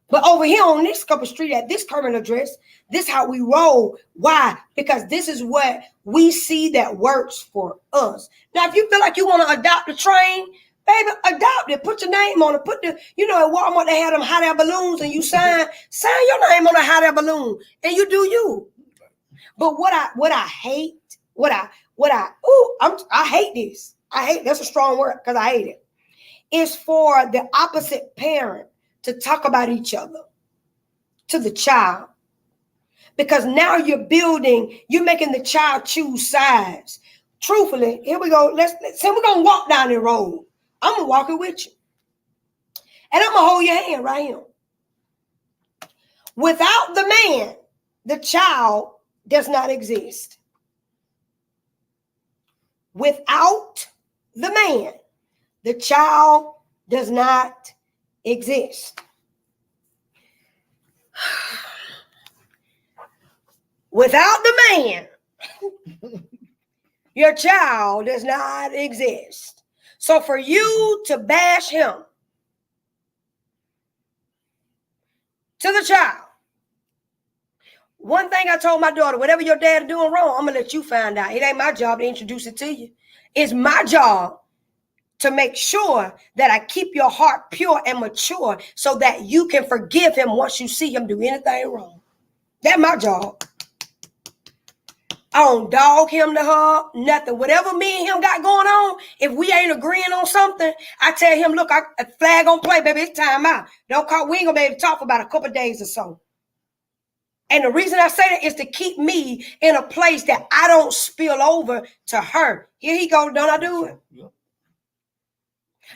But over here on this cup of street, at this current address, this how we roll. Why? Because this is what we see that works for us. Now, if you feel like you want to adopt a train, baby, adopt it. Put your name on it. Put the, at Walmart, they had them hot air balloons and you sign your name on a hot air balloon and you do you. But I hate this. That's a strong word because I hate it. It's for the opposite parent to talk about each other to the child. Because now you're making the child choose sides. Truthfully, here we go. Let's say we're going to walk down the road. I'm going to walk it with you. And I'm going to hold your hand right here. Without the man, the child does not exist. Without the man, the child does not exist. Without the man, your child does not exist. So for you to bash him to the child, one thing I told my daughter, whatever your dad is doing wrong, I'm going to let you find out. It ain't my job to introduce it to you. It's my job to make sure that I keep your heart pure and mature so that you can forgive him once you see him do anything wrong. That's my job. I don't dog him to her, nothing. Whatever me and him got going on, if we ain't agreeing on something, I tell him, look, a flag on play, baby, it's time out. Don't call, we ain't gonna be able to talk for about a couple of days or so. And the reason I say that is to keep me in a place that I don't spill over to her. Here he go, don't I do it? Yeah.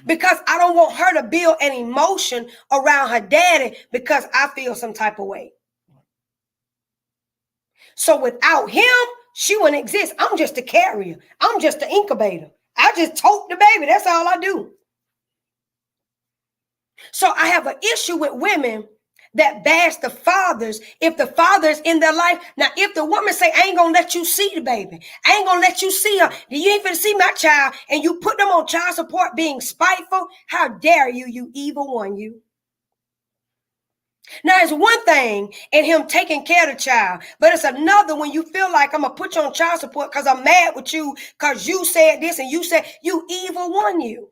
Because I don't want her to build an emotion around her daddy because I feel some type of way. So without him, she wouldn't exist. I'm just a carrier. I'm just an incubator. I just tote the baby. That's all I do. So I have an issue with women that bash the fathers if the father's in their life. Now, if the woman say, I ain't gonna let you see the baby, I ain't gonna let you see her, you ain't gonna see my child, and you put them on child support being spiteful, how dare you, you evil one, you. Now, it's one thing in him taking care of the child, but it's another when you feel like I'm going to put you on child support because I'm mad with you because you said this and you said, you evil one, you.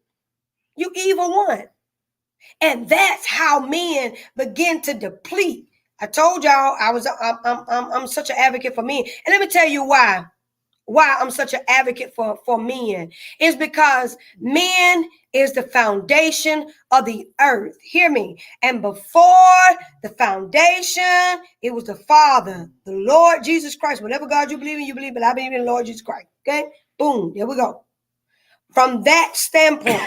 You evil one. And that's how men begin to deplete. I told y'all I'm such an advocate for men. And let me tell you why I'm such an advocate for men is because men is the foundation of the earth. Hear me. And before the foundation, it was the Father, the Lord Jesus Christ. Whatever God you believe in, but I believe in the Lord Jesus Christ. Okay? Boom. There we go. From that standpoint,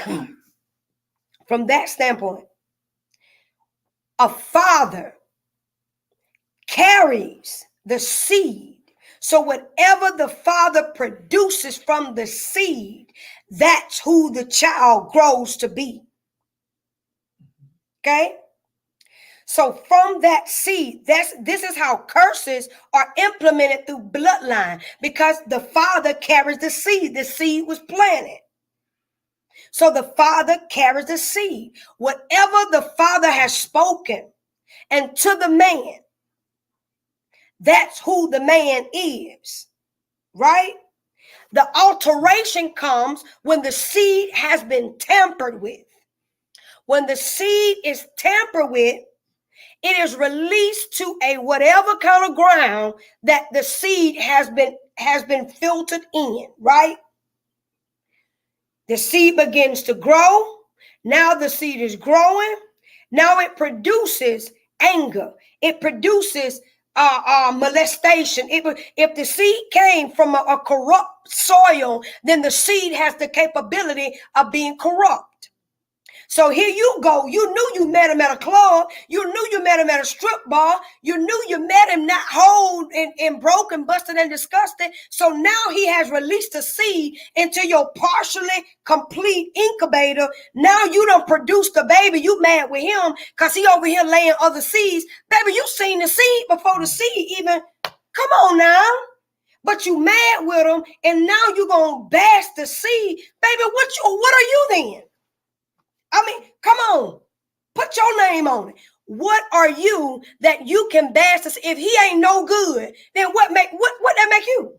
a father carries the seed. So whatever the father produces from the seed, that's who the child grows to be. Okay? So from that seed, this is how curses are implemented through bloodline because the father carries the seed. The seed was planted. So the father carries the seed. Whatever the father has spoken and to the man, that's who the man is. Right? The alteration comes when the seed has been tampered with. When the seed is tampered with, it is released to a whatever kind of ground that the seed has been filtered in, right? The seed begins to grow. Now the seed is growing. Now it produces anger. It produces molestation. If the seed came from a corrupt soil, then the seed has the capability of being corrupt. So here you go. You knew you met him at a club. You knew you met him at a strip bar. You knew you met him not whole and broken, busted, and disgusted. So now he has released a seed into your partially complete incubator. Now you done produced the baby. You mad with him because he over here laying other seeds. Baby, you seen the seed before the seed even. Come on now. But you mad with him, and now you gonna bash the seed. Baby, what are you then? I mean, come on, put your name on it. What are you that you can bash this? If he ain't no good, then what that make you?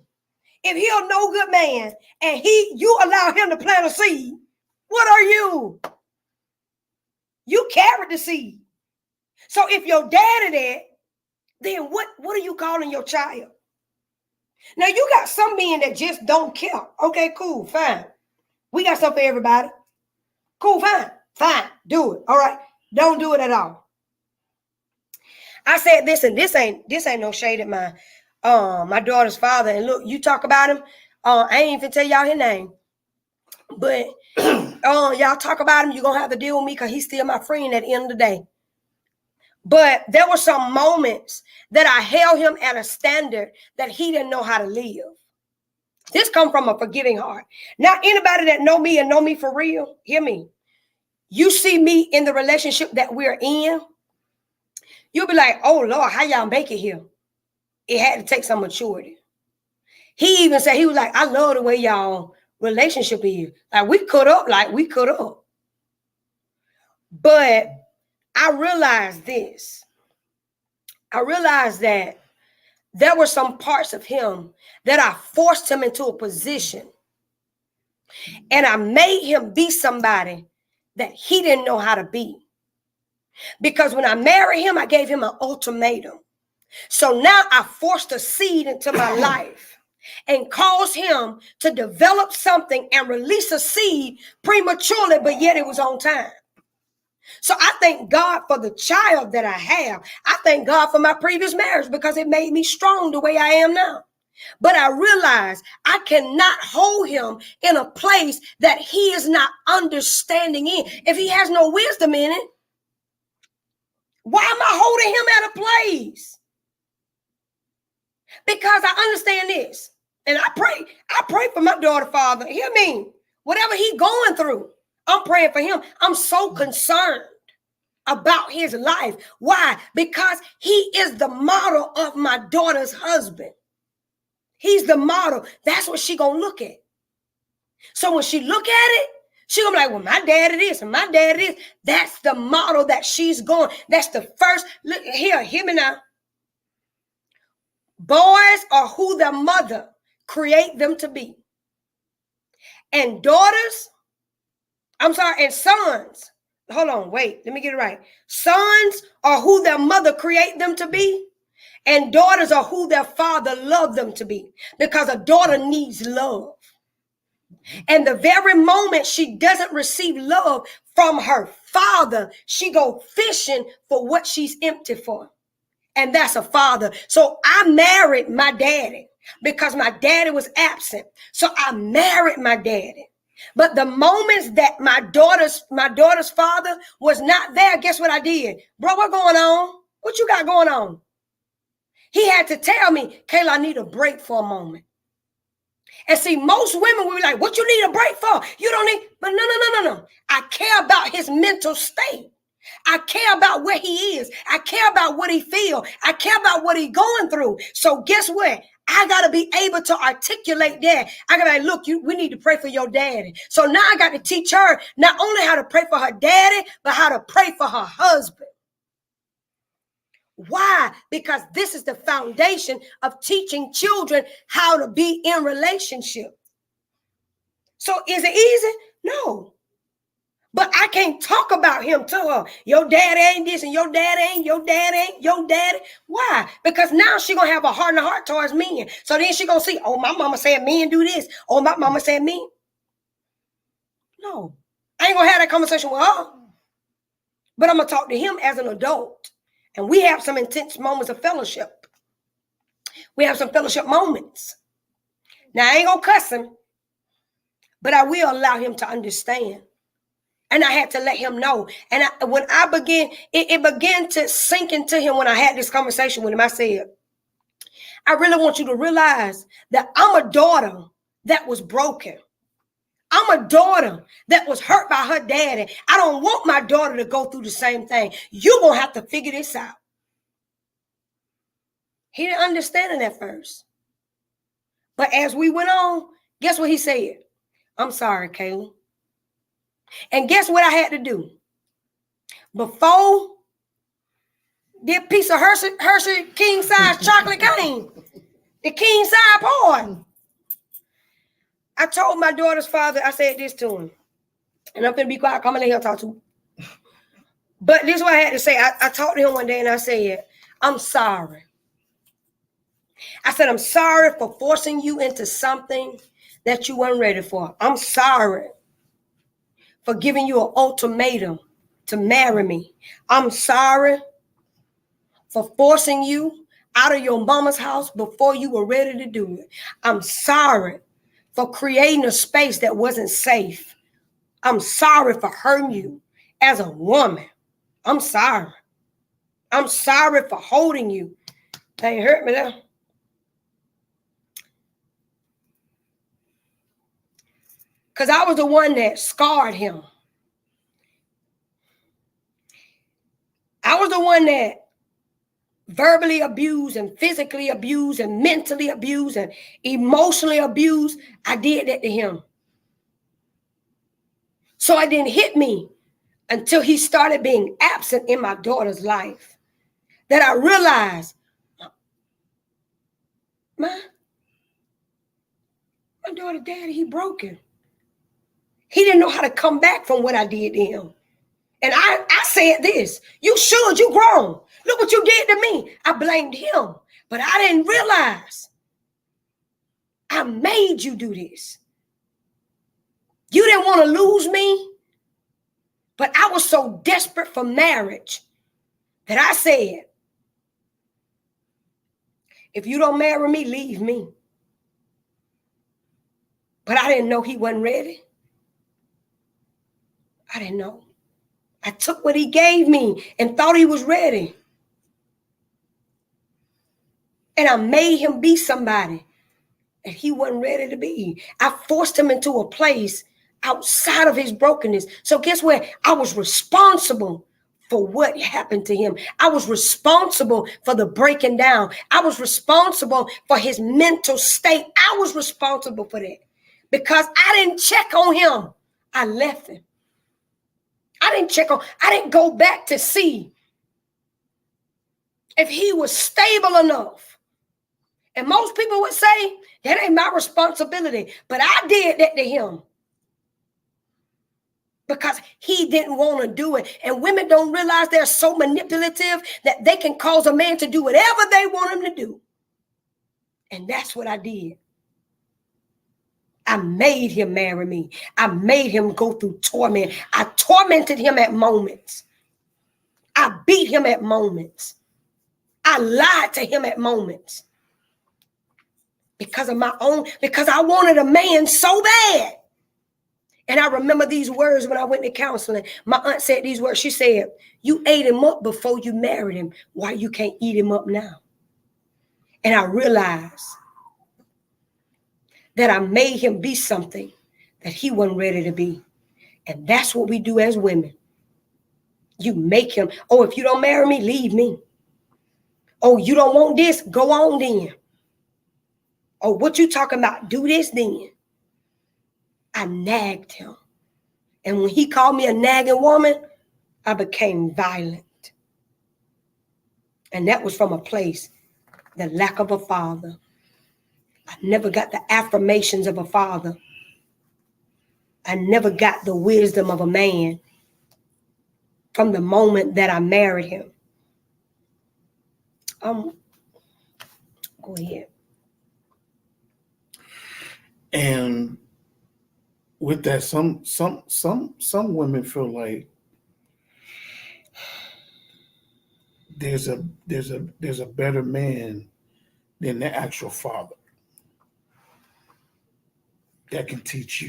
If he a no good man and you allow him to plant a seed, what are you? You carried the seed. So if your daddy there, then what are you calling your child? Now you got some men that just don't care. Okay, cool, fine. We got something for everybody. Cool, fine, do it. All right, don't do it at all. I said this, and this ain't no shade at my daughter's father. And look, you talk about him. I ain't even tell y'all his name, but y'all talk about him. You're gonna have to deal with me because he's still my friend at the end of the day. But there were some moments that I held him at a standard that he didn't know how to live. This come from a forgiving heart. Now, anybody that know me and know me for real, hear me. You see me in the relationship that we're in, you'll be like, oh, Lord, how y'all make it here? it had to take some maturity. He even said, he was like, I love the way y'all relationship is. Like we cut up. But I realized this. I realized that there were some parts of him that I forced him into a position. And I made him be somebody that he didn't know how to be. Because when I married him, I gave him an ultimatum. So now I forced a seed into my life and caused him to develop something and release a seed prematurely, but yet it was on time. So I thank God for the child that I have. I thank God for my previous marriage because it made me strong the way I am now. But I realized I cannot hold him in a place that he is not understanding in. If he has no wisdom in it, why am I holding him at a place? Because I understand this. And I pray for my daughter, Father. Hear me. Whatever he's going through, I'm praying for him. I'm so concerned about his life. Why? Because he is the model of my daughter's husband. He's the model. That's what she gonna look at. So when she look at it, she gonna be like, well, my daddy this and my daddy this. That's the model that she's going. That's the first. Look here, hear me now. Boys are who their mother create them to be. And daughters, and sons. Hold on, wait, let me get it right. Sons are who their mother create them to be. And daughters are who their father loved them to be. Because a daughter needs love. And the very moment she doesn't receive love from her father, she go fishing for what she's empty for. And that's a father. So I married my daddy because my daddy was absent. So I married my daddy. But the moments that my daughter's father was not there, guess what I did? Bro, what's going on? What you got going on? He had to tell me, Kayla, I need a break for a moment. And see, most women will be like, what you need a break for? You don't need, but no. I care about his mental state. I care about where he is. I care about what he feels. I care about what he's going through. So guess what? I got to be able to articulate that. I got to be like, look, we need to pray for your daddy. So now I got to teach her not only how to pray for her daddy, but how to pray for her husband. Why? Because this is the foundation of teaching children how to be in relationship. So is it easy? No. But I can't talk about him to her. Your dad ain't this and your dad ain't, your dad ain't, your daddy. Why? Because now she going to have a heart and a heart towards men. So then she going to see, oh, my mama said men do this. Oh, my mama said men. No. I ain't going to have that conversation with her. But I'm going to talk to him as an adult. And we have some intense moments of fellowship. We have some fellowship moments. Now, I ain't going to cuss him. But I will allow him to understand. And I had to let him know. And when I began, it began to sink into him when I had this conversation with him. I said, I really want you to realize that I'm a daughter that was broken. I'm a daughter that was hurt by her daddy. I don't want my daughter to go through the same thing. You're going to have to figure this out. He didn't understand it at first. But as we went on, guess what he said? I'm sorry, Kayla. And guess what I had to do? Before the piece of Hershey king size chocolate came, the king size part, I told my daughter's father, I said this to him. And I'm going to be quiet, come in here and talk to him. But this is what I had to say. I talked to him one day and I said, I'm sorry. I said, I'm sorry for forcing you into something that you weren't ready for. I'm sorry for giving you an ultimatum to marry me. I'm sorry for forcing you out of your mama's house before you were ready to do it. I'm sorry for creating a space that wasn't safe. I'm sorry for hurting you as a woman. I'm sorry. I'm sorry for holding you. They hurt me there. Because I was the one that scarred him. I was the one that verbally abused and physically abused and mentally abused and emotionally abused. I did that to him. So it didn't hit me until he started being absent in my daughter's life that I realized, my daughter, daddy, he broken. He didn't know how to come back from what I did to him. And I said this, you should, you grown. Look what you did to me. I blamed him, but I didn't realize I made you do this. You didn't want to lose me, but I was so desperate for marriage that I said, if you don't marry me, leave me. But I didn't know he wasn't ready. I didn't know. I took what he gave me and thought he was ready. And I made him be somebody that he wasn't ready to be. I forced him into a place outside of his brokenness. So guess what? I was responsible for what happened to him. I was responsible for the breaking down. I was responsible for his mental state. I was responsible for that because I didn't check on him. I left him. I didn't go back to see if he was stable enough. And most people would say, that ain't my responsibility. But I did that to him because he didn't want to do it. And women don't realize they're so manipulative that they can cause a man to do whatever they want him to do. And that's what I did. I made him marry me. I made him go through torment. I tormented him at moments. I beat him at moments. I lied to him at moments. Because I wanted a man so bad. And I remember these words when I went to counseling. My aunt said these words. She said, you ate him up before you married him. Why you can't eat him up now? And I realized that I made him be something that he wasn't ready to be. And that's what we do as women. You make him, oh, if you don't marry me, leave me. Oh, you don't want this? Go on then. Oh, what you talking about? Do this then. I nagged him. And when he called me a nagging woman, I became violent. And that was from a place, the lack of a father. I never got the affirmations of a father. I never got the wisdom of a man from the moment that I married him. Go ahead. And with that, some women feel like there's a better man than the actual father that can teach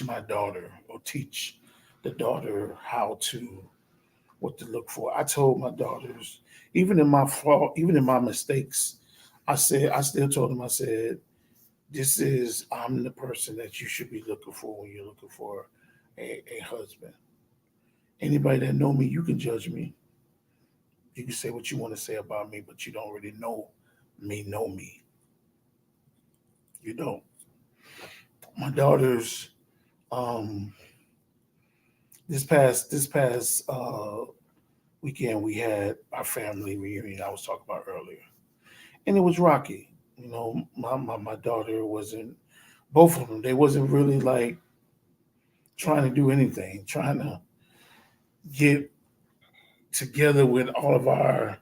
my daughter or teach the daughter what to look for. I told my daughters, even in my fault, even in my mistakes, I still told them, I said, I'm the person that you should be looking for when you're looking for a husband. Anybody that know me, you can judge me. You can say what you want to say about me, but you don't really know me. You don't. My daughters, this past weekend we had our family reunion I was talking about earlier. And it was rocky. You know, my daughter wasn't, both of them, they wasn't really like trying to do anything, trying to get together with all of our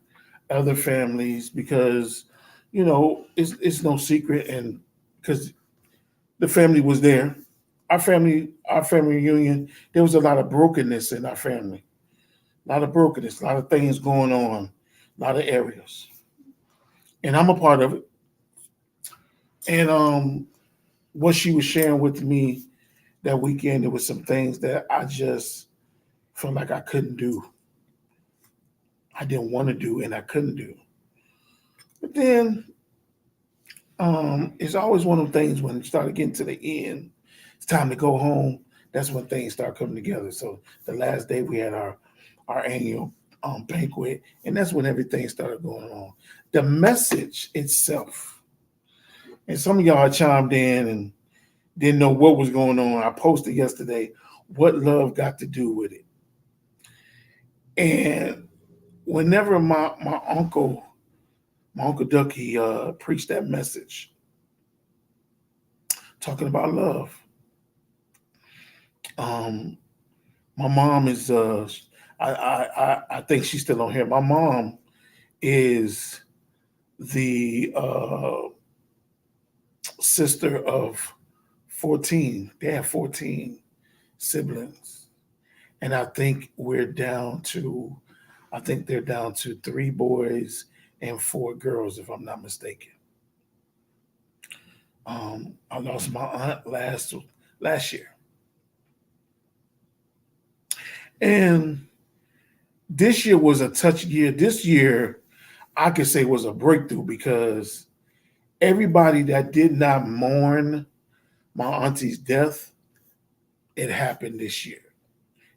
other families because, it's no secret, and because the family was there, our family reunion, there was a lot of brokenness in our family, a lot of brokenness, a lot of things going on, a lot of areas, and I'm a part of it. And what she was sharing with me that weekend, there was some things that I just felt like I couldn't do. I didn't want to do, and I couldn't do. But then it's always one of them things when you start getting to the end, it's time to go home. That's when things start coming together. So the last day we had our annual banquet, and that's when everything started going on. The message itself, and some of y'all chimed in and didn't know what was going on. I posted yesterday, what love got to do with it. And whenever my uncle Ducky preached that message, talking about love, um, my mom is I think she's still on here. My mom is the sister of 14. They have 14 siblings. And I think they're down to 3 boys and 4 girls, if I'm not mistaken. I lost my aunt last year. And this year was a touch year. This year, I could say was a breakthrough because everybody that did not mourn my auntie's death, it happened this year.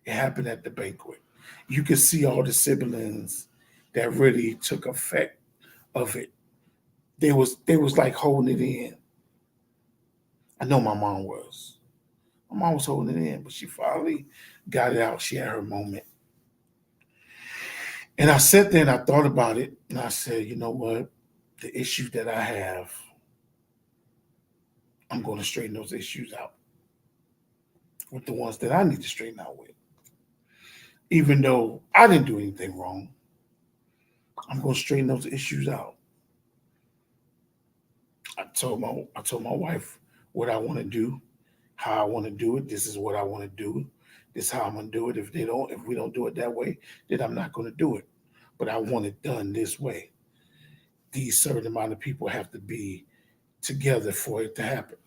It happened at the banquet. You could see all the siblings that really took effect of it. They was like holding it in. I know my mom was. My mom was holding it in, but she finally got it out. She had her moment. And I sat there and I thought about it, and I said, you know what? The issues that I have, I'm going to straighten those issues out with the ones that I need to straighten out with. Even though I didn't do anything wrong, I'm going to straighten those issues out. I told my wife what I want to do, how I want to do it. This is what I want to do. This is how I'm going to do it. If we don't do it that way, then I'm not going to do it. But I want it done this way. These certain amount of people have to be together for it to happen.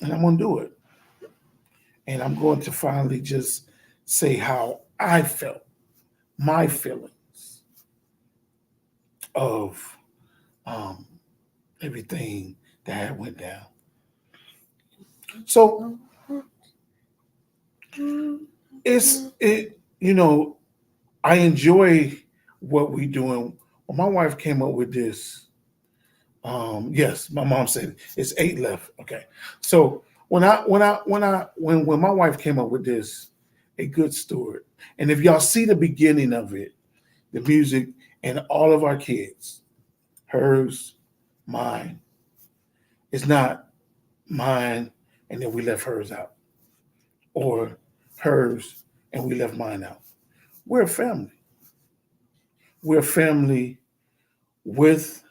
And I'm going to do it. And I'm going to finally just say how I felt, my feelings of um, everything that went down. So I enjoy what we doing. When my wife came up with this, yes, my mom said it's 8 left. Okay, so when my wife came up with this, a good steward, and if y'all see the beginning of it, the music and all of our kids, hers, mine, it's not mine, and then we left hers out, or hers and we left mine out. We're a family. We're a family with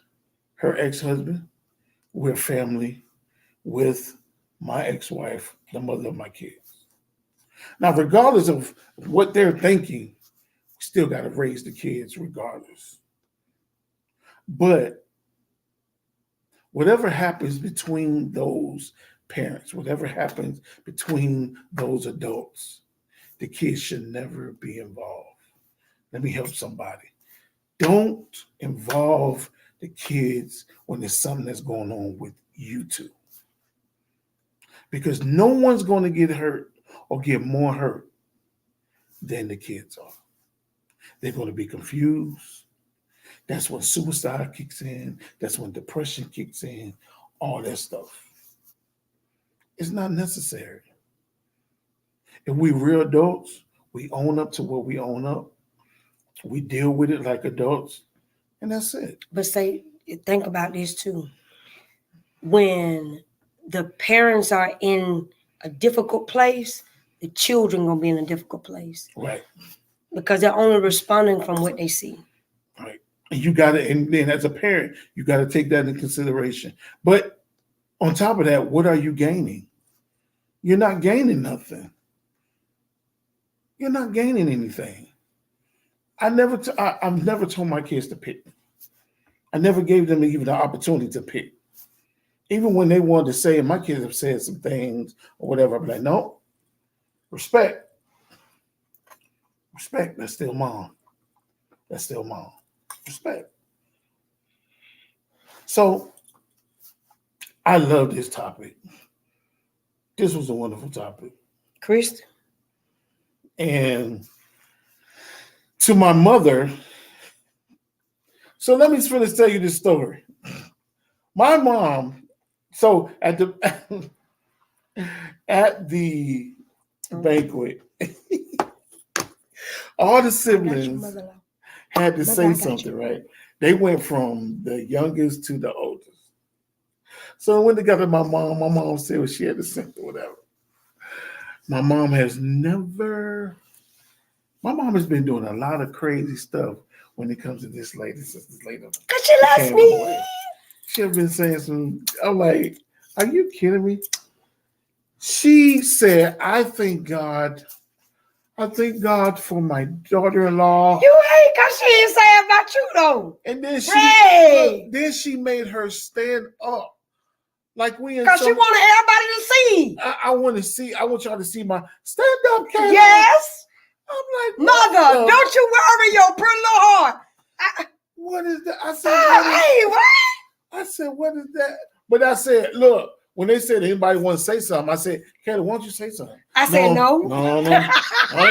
her ex-husband. We're a family with my ex-wife, the mother of my kids. Now, regardless of what they're thinking, we still got to raise the kids regardless. But whatever happens between those parents, whatever happens between those adults, the kids should never be involved. Let me help somebody. Don't involve the kids when there's something that's going on with you two. Because no one's going to get hurt or get more hurt than the kids are. They're going to be confused. That's when suicide kicks in. That's when depression kicks in. All that stuff. It's not necessary. If we real adults, we own up to what we own up. We deal with it like adults, and that's it. But think about this too. When the parents are in a difficult place, the children gonna be in a difficult place. Right. Because they're only responding from what they see. Right. And you gotta, and then as a parent, you gotta take that into consideration. But on top of that, what are you gaining? You're not gaining nothing. You're not gaining anything. I've never told my kids to pick. I never gave them even the opportunity to pick. Even when they wanted to say, and my kids have said some things or whatever, I'm like, no, respect. Respect, that's still mom. That's still mom. Respect. So I love this topic. This was a wonderful topic. Chris? And to my mother. So let me finish tell you this story. My mom, so at the at the banquet, all the siblings had to say something, right? They went from the youngest to the oldest. So when they got to my mom said what she had to say or whatever. My mom has been doing a lot of crazy stuff when it comes to this lady since this lady. Cause she loves me. She have been saying some. I'm like, are you kidding me? She said, I thank God for my daughter-in-law. You ain't, cause she ain't saying about you though. And then she made her stand up. Like we in cause she wanted everybody to see. I want y'all to see my stand up, Kayla. Yes. I'm like, mother, don't you worry your pretty little heart. What is that? I said, what? I said, what is that? But I said, look, when they said anybody want to say something, I said, Kayla, why don't you say something? I said no. No. I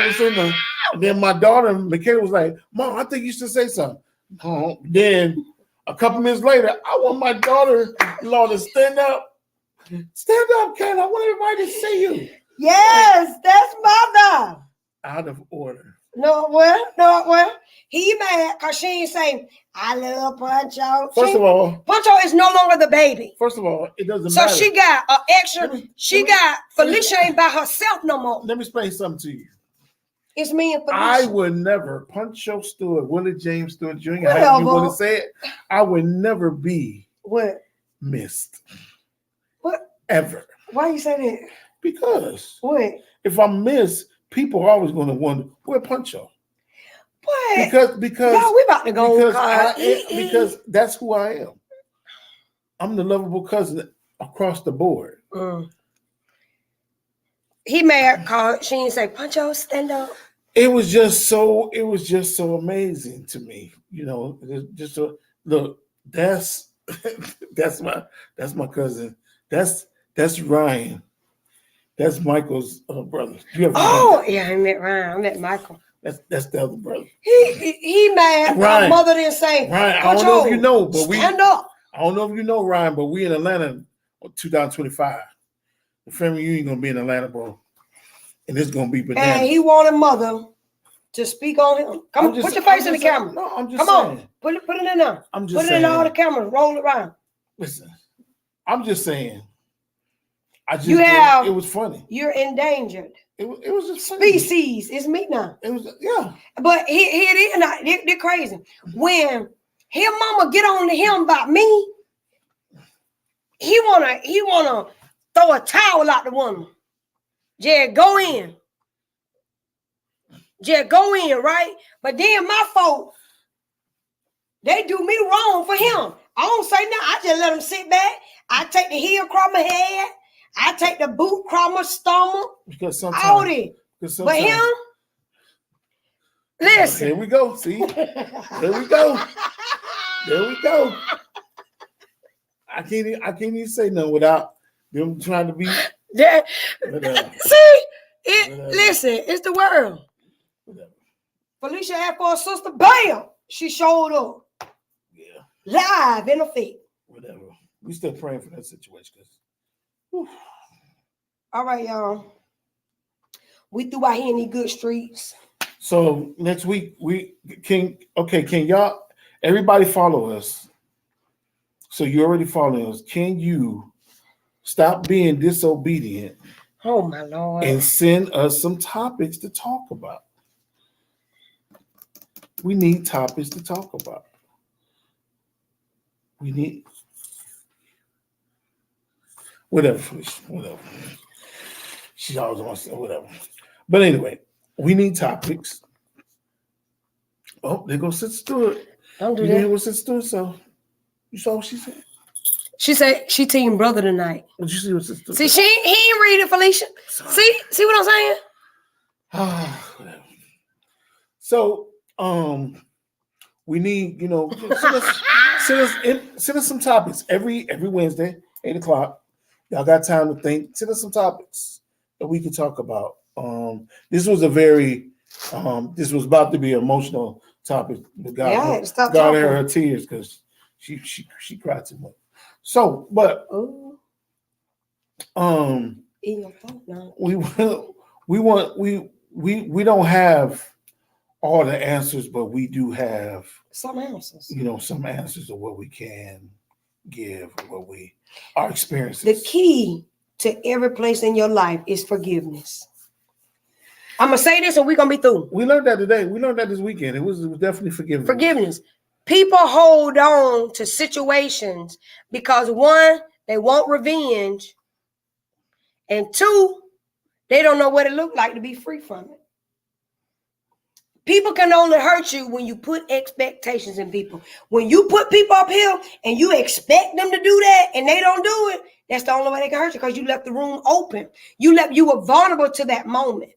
didn't say nothing. And then my daughter, Michaela, was like, Mom, I think you should say something. No. Then a couple minutes later, I want my daughter-in-law to stand up. Stand up, Kayla. I want everybody to see you. Yes, that's mother. Out of order. No, well. He mad because she ain't saying, I love Puncho. First of all, Puncho is no longer the baby. First of all, it doesn't matter. So she got an extra. Felicia ain't by herself no more. Let me explain something to you. It's me and Felicia. I would never, Puncho Stewart, Willie James Stewart Jr., however you want to say it, I would never be missed. What? Ever. Why you say that? Because if I'm missed, people are always going to wonder, where Puncho? What? Because y'all, we about to go because that's who I am. I'm the lovable cousin across the board. He mad because she didn't say, Puncho, stand up. It was just so amazing to me. You know, look, that's my cousin. That's Ryan. That's Michael's brother. I met Ryan. I met Michael. That's the other brother. He mad. My mother didn't say, Ryan, I don't know if you know, but stand up. I don't know if you know, Ryan, but we in Atlanta in 2025. The family reunion gonna be in Atlanta, bro. And it's gonna be bananas. And he wanted mother to speak on him. Come on, put your face in the camera. No, I'm just saying. On. Put it in there. I'm just put it saying. in all the cameras. Roll it around. Listen, I'm just saying. It was funny. You're endangered. It was just funny. Species. It's me now. It was, yeah. But they're crazy. When his mama get on to him about me, he wanna throw a towel out the window. Just go in, right? But then my folks, they do me wrong for him. I don't say nothing. I just let him sit back. I take the heel across my head. I take the boot across my stomach. Because sometimes, all that. But him, listen. Here we go. See? There we go. I can't even say nothing without them trying to be. Listen, it's the world. Whatever. Felicia asked for a sister. Bam! She showed up. Yeah. Live in the feet. Whatever. We still praying for that situation. All right, y'all. We threw out here in these good streets. So next week can y'all everybody follow us? So you already following us. Can you stop being disobedient? Oh my Lord. And send us some topics to talk about. We need topics to talk about. We need whatever. She always wants to say whatever. But anyway, we need topics. Oh, there goes Sister Stewart. Don't do you that. You hear what Sister Stewart said? You saw what she said? She said she team brother tonight. Did you see what Sister Stewart said? See, he ain't read it, Felicia. Sorry. See what I'm saying? Whatever. So, we need, send us some topics every Wednesday, 8:00. Y'all got time to think. Send us some topics that we can talk about. This was a very This was about to be an emotional topic, but Yeah, I had to stop God talking. aired her tears because she cried too much. So, but Ooh, um, in your throat now. we don't have all the answers, but we do have, Some answers. some answers of what we can give, what our experiences. The key to every place in your life is forgiveness. I'm gonna say this and we're gonna be through. We learned that today. We learned that this weekend. It was definitely forgiveness. Forgiveness. People hold on to situations because one, they want revenge, and two, they don't know what it looked like to be free from it. People can only hurt you when you put expectations in people. When you put people up here and you expect them to do that and they don't do it, that's the only way they can hurt you because you left the room open. You were vulnerable to that moment.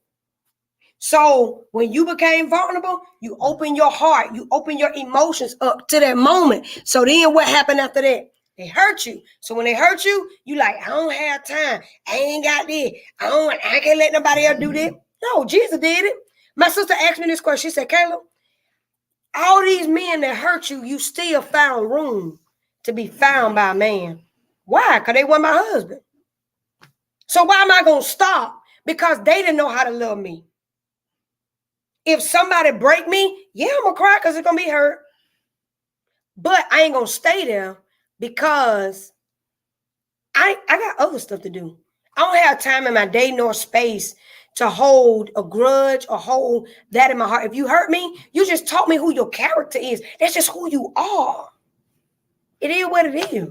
So when you became vulnerable, you open your heart, you open your emotions up to that moment. So then what happened after that? They hurt you. So when they hurt you, you like, I don't have time. I ain't got this. I can't let nobody else do that. No, Jesus did it. My sister asked me this question. She said, Caleb, all these men that hurt you, you still found room to be found by a man. Why? Because they weren't my husband. So why am I going to stop? Because they didn't know how to love me. If somebody break me, yeah, I'm going to cry because it's going to be hurt. But I ain't going to stay there because I got other stuff to do. I don't have time in my day nor space to hold a grudge or hold that in my heart. If you hurt me, you just taught me who your character is. That's just who you are. It is what it is.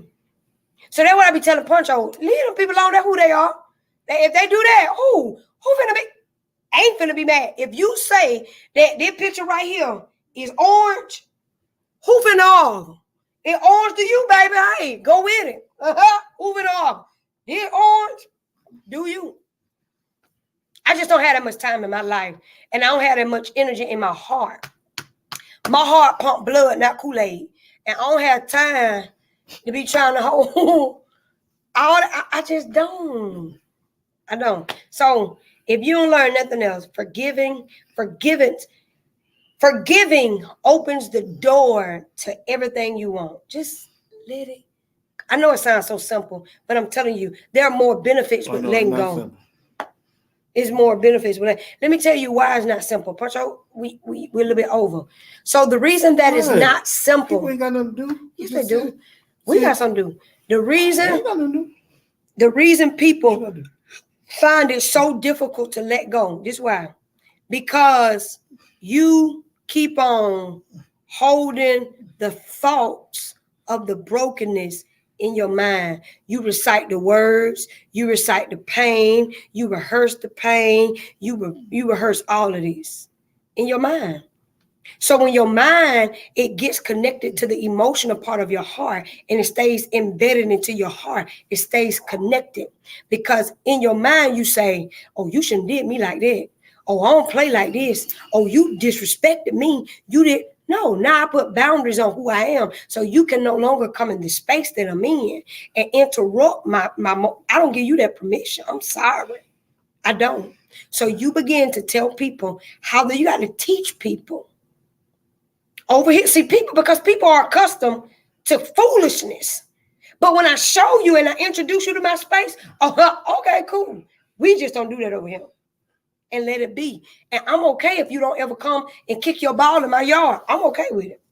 So that's what I be telling Puncho. Leave them people alone. That's who they are. If they do that, who finna be? Ain't finna be mad. If you say that this picture right here is orange, who finna argue? It's orange to you, baby. Hey, go with it. Who finna argue? This orange, do you? I just don't have that much time in my life. And I don't have that much energy in my heart. My heart pump blood, not Kool-Aid. And I don't have time to be trying to hold all I just don't. I don't. So if you don't learn nothing else, forgiving opens the door to everything you want. Just let it. I know it sounds so simple, but I'm telling you, there are more benefits with letting go. Simple. It's more benefits with that. Let me tell you why it's not simple. Puncho, we're a little bit over. So the reason that it's not simple. People ain't got nothing to do. Yes, they do. We got something to do. The reason people find it so difficult to let go. This is why. Because you keep on holding the thoughts of the brokenness in your mind. You recite the words, you recite the pain, you rehearse the pain, you rehearse all of these in your mind. So when your mind, it gets connected to the emotional part of your heart and it stays embedded into your heart, it stays connected. Because in your mind, you say, oh, you shouldn't did me like that. Oh, I don't play like this. Oh, you disrespected me. You did. No, now I put boundaries on who I am. So you can no longer come in the space that I'm in and interrupt my I don't give you that permission. I'm sorry. I don't. So you begin to tell people how you got to teach people. Over here, see people, because people are accustomed to foolishness. But when I show you and I introduce you to my space, okay, cool. We just don't do that over here. And let it be. And I'm okay if you don't ever come and kick your ball in my yard. I'm okay with it.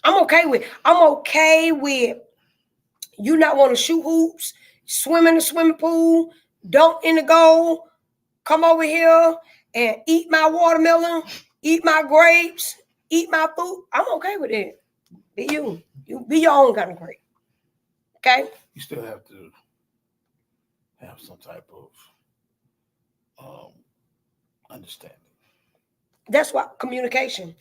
I'm okay with you not want to shoot hoops, swim in the swimming pool, dunk in the goal, come over here and eat my watermelon, eat my grapes, eat my food. I'm okay with it. Be you. You be your own kind of grape. Okay? You still have to have some type of understanding. That's what communication.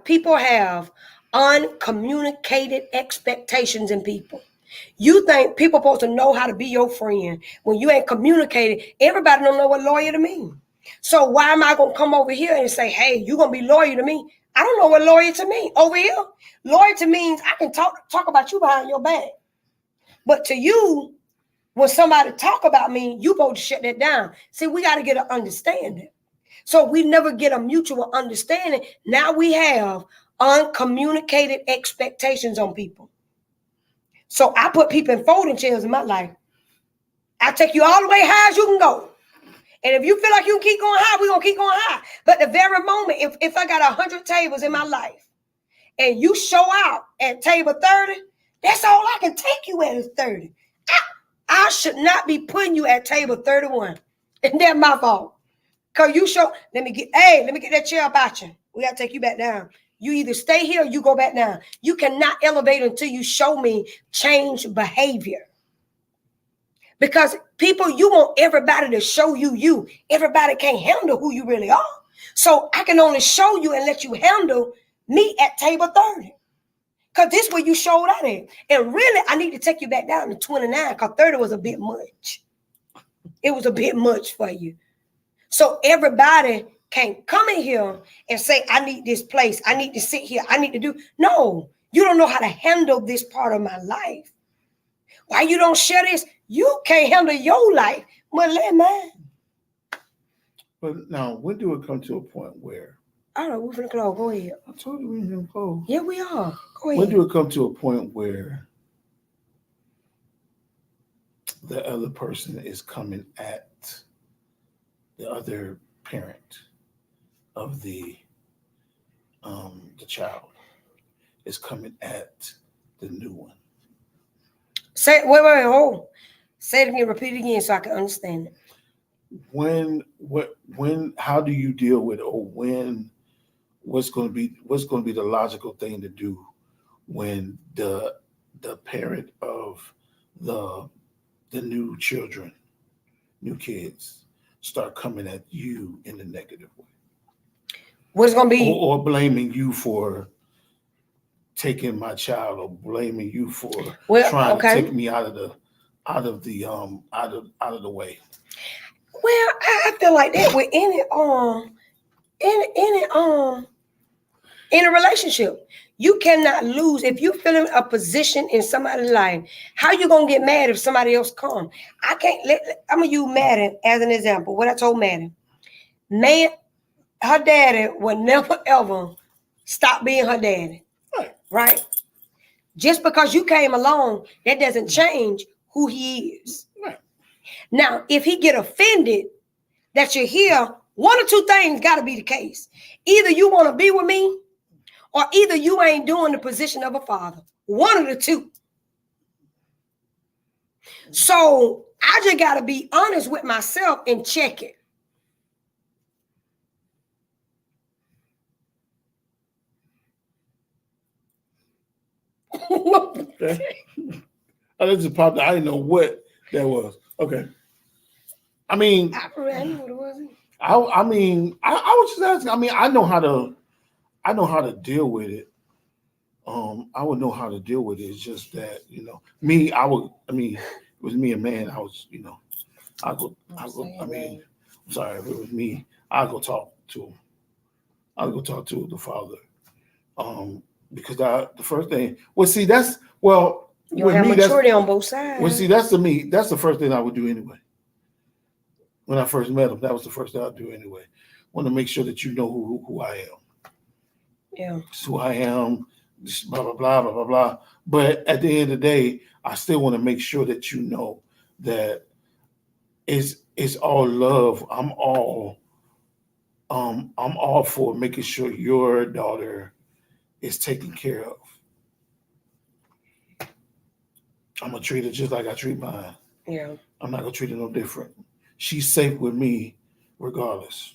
People have uncommunicated expectations in people. You think people supposed to know how to be your friend when you ain't communicated. Everybody don't know what loyal to mean. So why am I gonna come over here and say, hey, you gonna be loyal to me? I don't know what loyal to mean. Over here, loyal to means I can talk about you behind your back. But to you, when somebody talk about me, you supposed to shut that down. See, we got to get an understanding. So we never get a mutual understanding. Now we have uncommunicated expectations on people. So I put people in folding chairs in my life. I take you all the way high as you can go. And if you feel like you can keep going high, we're going to keep going high. But the very moment, if I got 100 tables in my life and you show out at table 30, that's all I can take you at is 30. I should not be putting you at table 31. And that's my fault. Because you show, let me get that chair about you. We got to take you back down. You either stay here or you go back down. You cannot elevate until you show me change behavior. Because people, you want everybody to show you. Everybody can't handle who you really are. So I can only show you and let you handle me at table 30. Because this is where you showed out at. And really, I need to take you back down to 29 because 30 was a bit much. It was a bit much for you. So everybody can't come in here and say, I need this place. I need to sit here. I need to do. No, you don't know how to handle this part of my life. Why you don't share this? You can't handle your life. Well, let mine. But now, when do it come to a point where? All right, we're finna close. Go ahead. I told you we were going to close. Yeah, we are. Go ahead. When do it come to a point where the other person is coming at the other parent of the child is coming at the new one? Say wait, hold. Say it again, repeat it again so I can understand it. When how do you deal with it, or what's going to be the logical thing to do when the parent of the new kids start coming at you in a negative way? What's going to be or blaming you for taking my child, or blaming you for trying to take me out of the way? Well, I feel like that with in a relationship, you cannot lose. If you feel in a position in somebody's life, how you gonna get mad if somebody else come? I can't I'm gonna use Madden as an example. What I told Madden, man, her daddy would never ever stop being her daddy. Right? Just because you came along, that doesn't change who he is. Right. Now, if he get offended that you're here, one or two things got to be the case. Either you want to be with me, or either you ain't doing the position of a father. One of the two. So I just got to be honest with myself and check it. Okay. Oh, this is probably, I didn't know what that was. Okay. I mean, I knew what it was. I mean, I was just asking. I mean, I know how to deal with it. I would know how to deal with it. It's just that, me, it was me and man. I was, I go. I mean, I'm sorry, if it was me, I'll go talk to him. I'll go talk to the father. Because the first thing, you have maturity on both sides. Well, see, that's the first thing I would do anyway. When I first met him, that was the first thing I'd do anyway. Want to make sure that you know who I am. Yeah. It's who I am, just blah, blah, blah, blah, blah, blah. But at the end of the day, I still want to make sure that you know that it's all love. I'm all for making sure your daughter is taken care of. I'm gonna treat her just like I treat mine. Yeah. I'm not gonna treat her no different. She's safe with me regardless.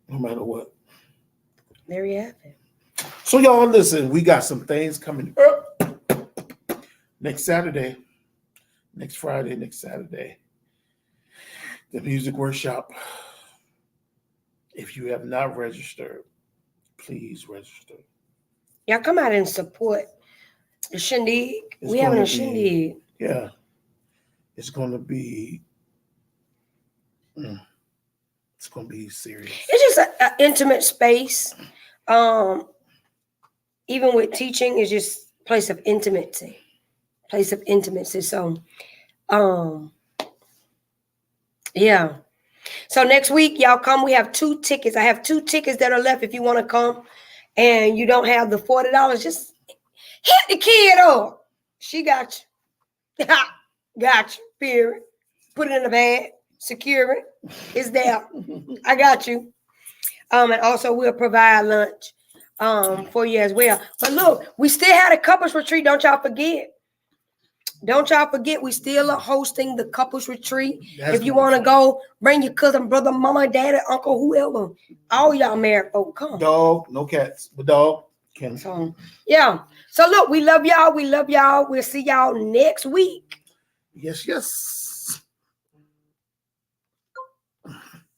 No matter what. There you have it. So y'all listen, we got some things coming up next Saturday, next Friday, next Saturday. The music workshop. If you have not registered, please register. Y'all come out and support the shindig. We having a shindig. Yeah. It's gonna be serious. It's just an intimate space. Even with teaching, it's just a place of intimacy. So, yeah. So next week, y'all come. We have 2 tickets. I have 2 tickets that are left if you want to come and you don't have the $40. Just hit the kid up. She got you. Got you. Period. Put it in the bag. Secure it. It's there. I got you. And also we'll provide lunch for you as well. But look, we still had a couples retreat. Don't y'all forget. Don't y'all forget, we still are hosting the couples retreat. If you want to go, bring your cousin, brother, mama, daddy, uncle, whoever. All y'all married folk, come. Dog, no cats, but dog. Can. So, yeah. So look, we love y'all. We love y'all. We'll see y'all next week. Yes, yes.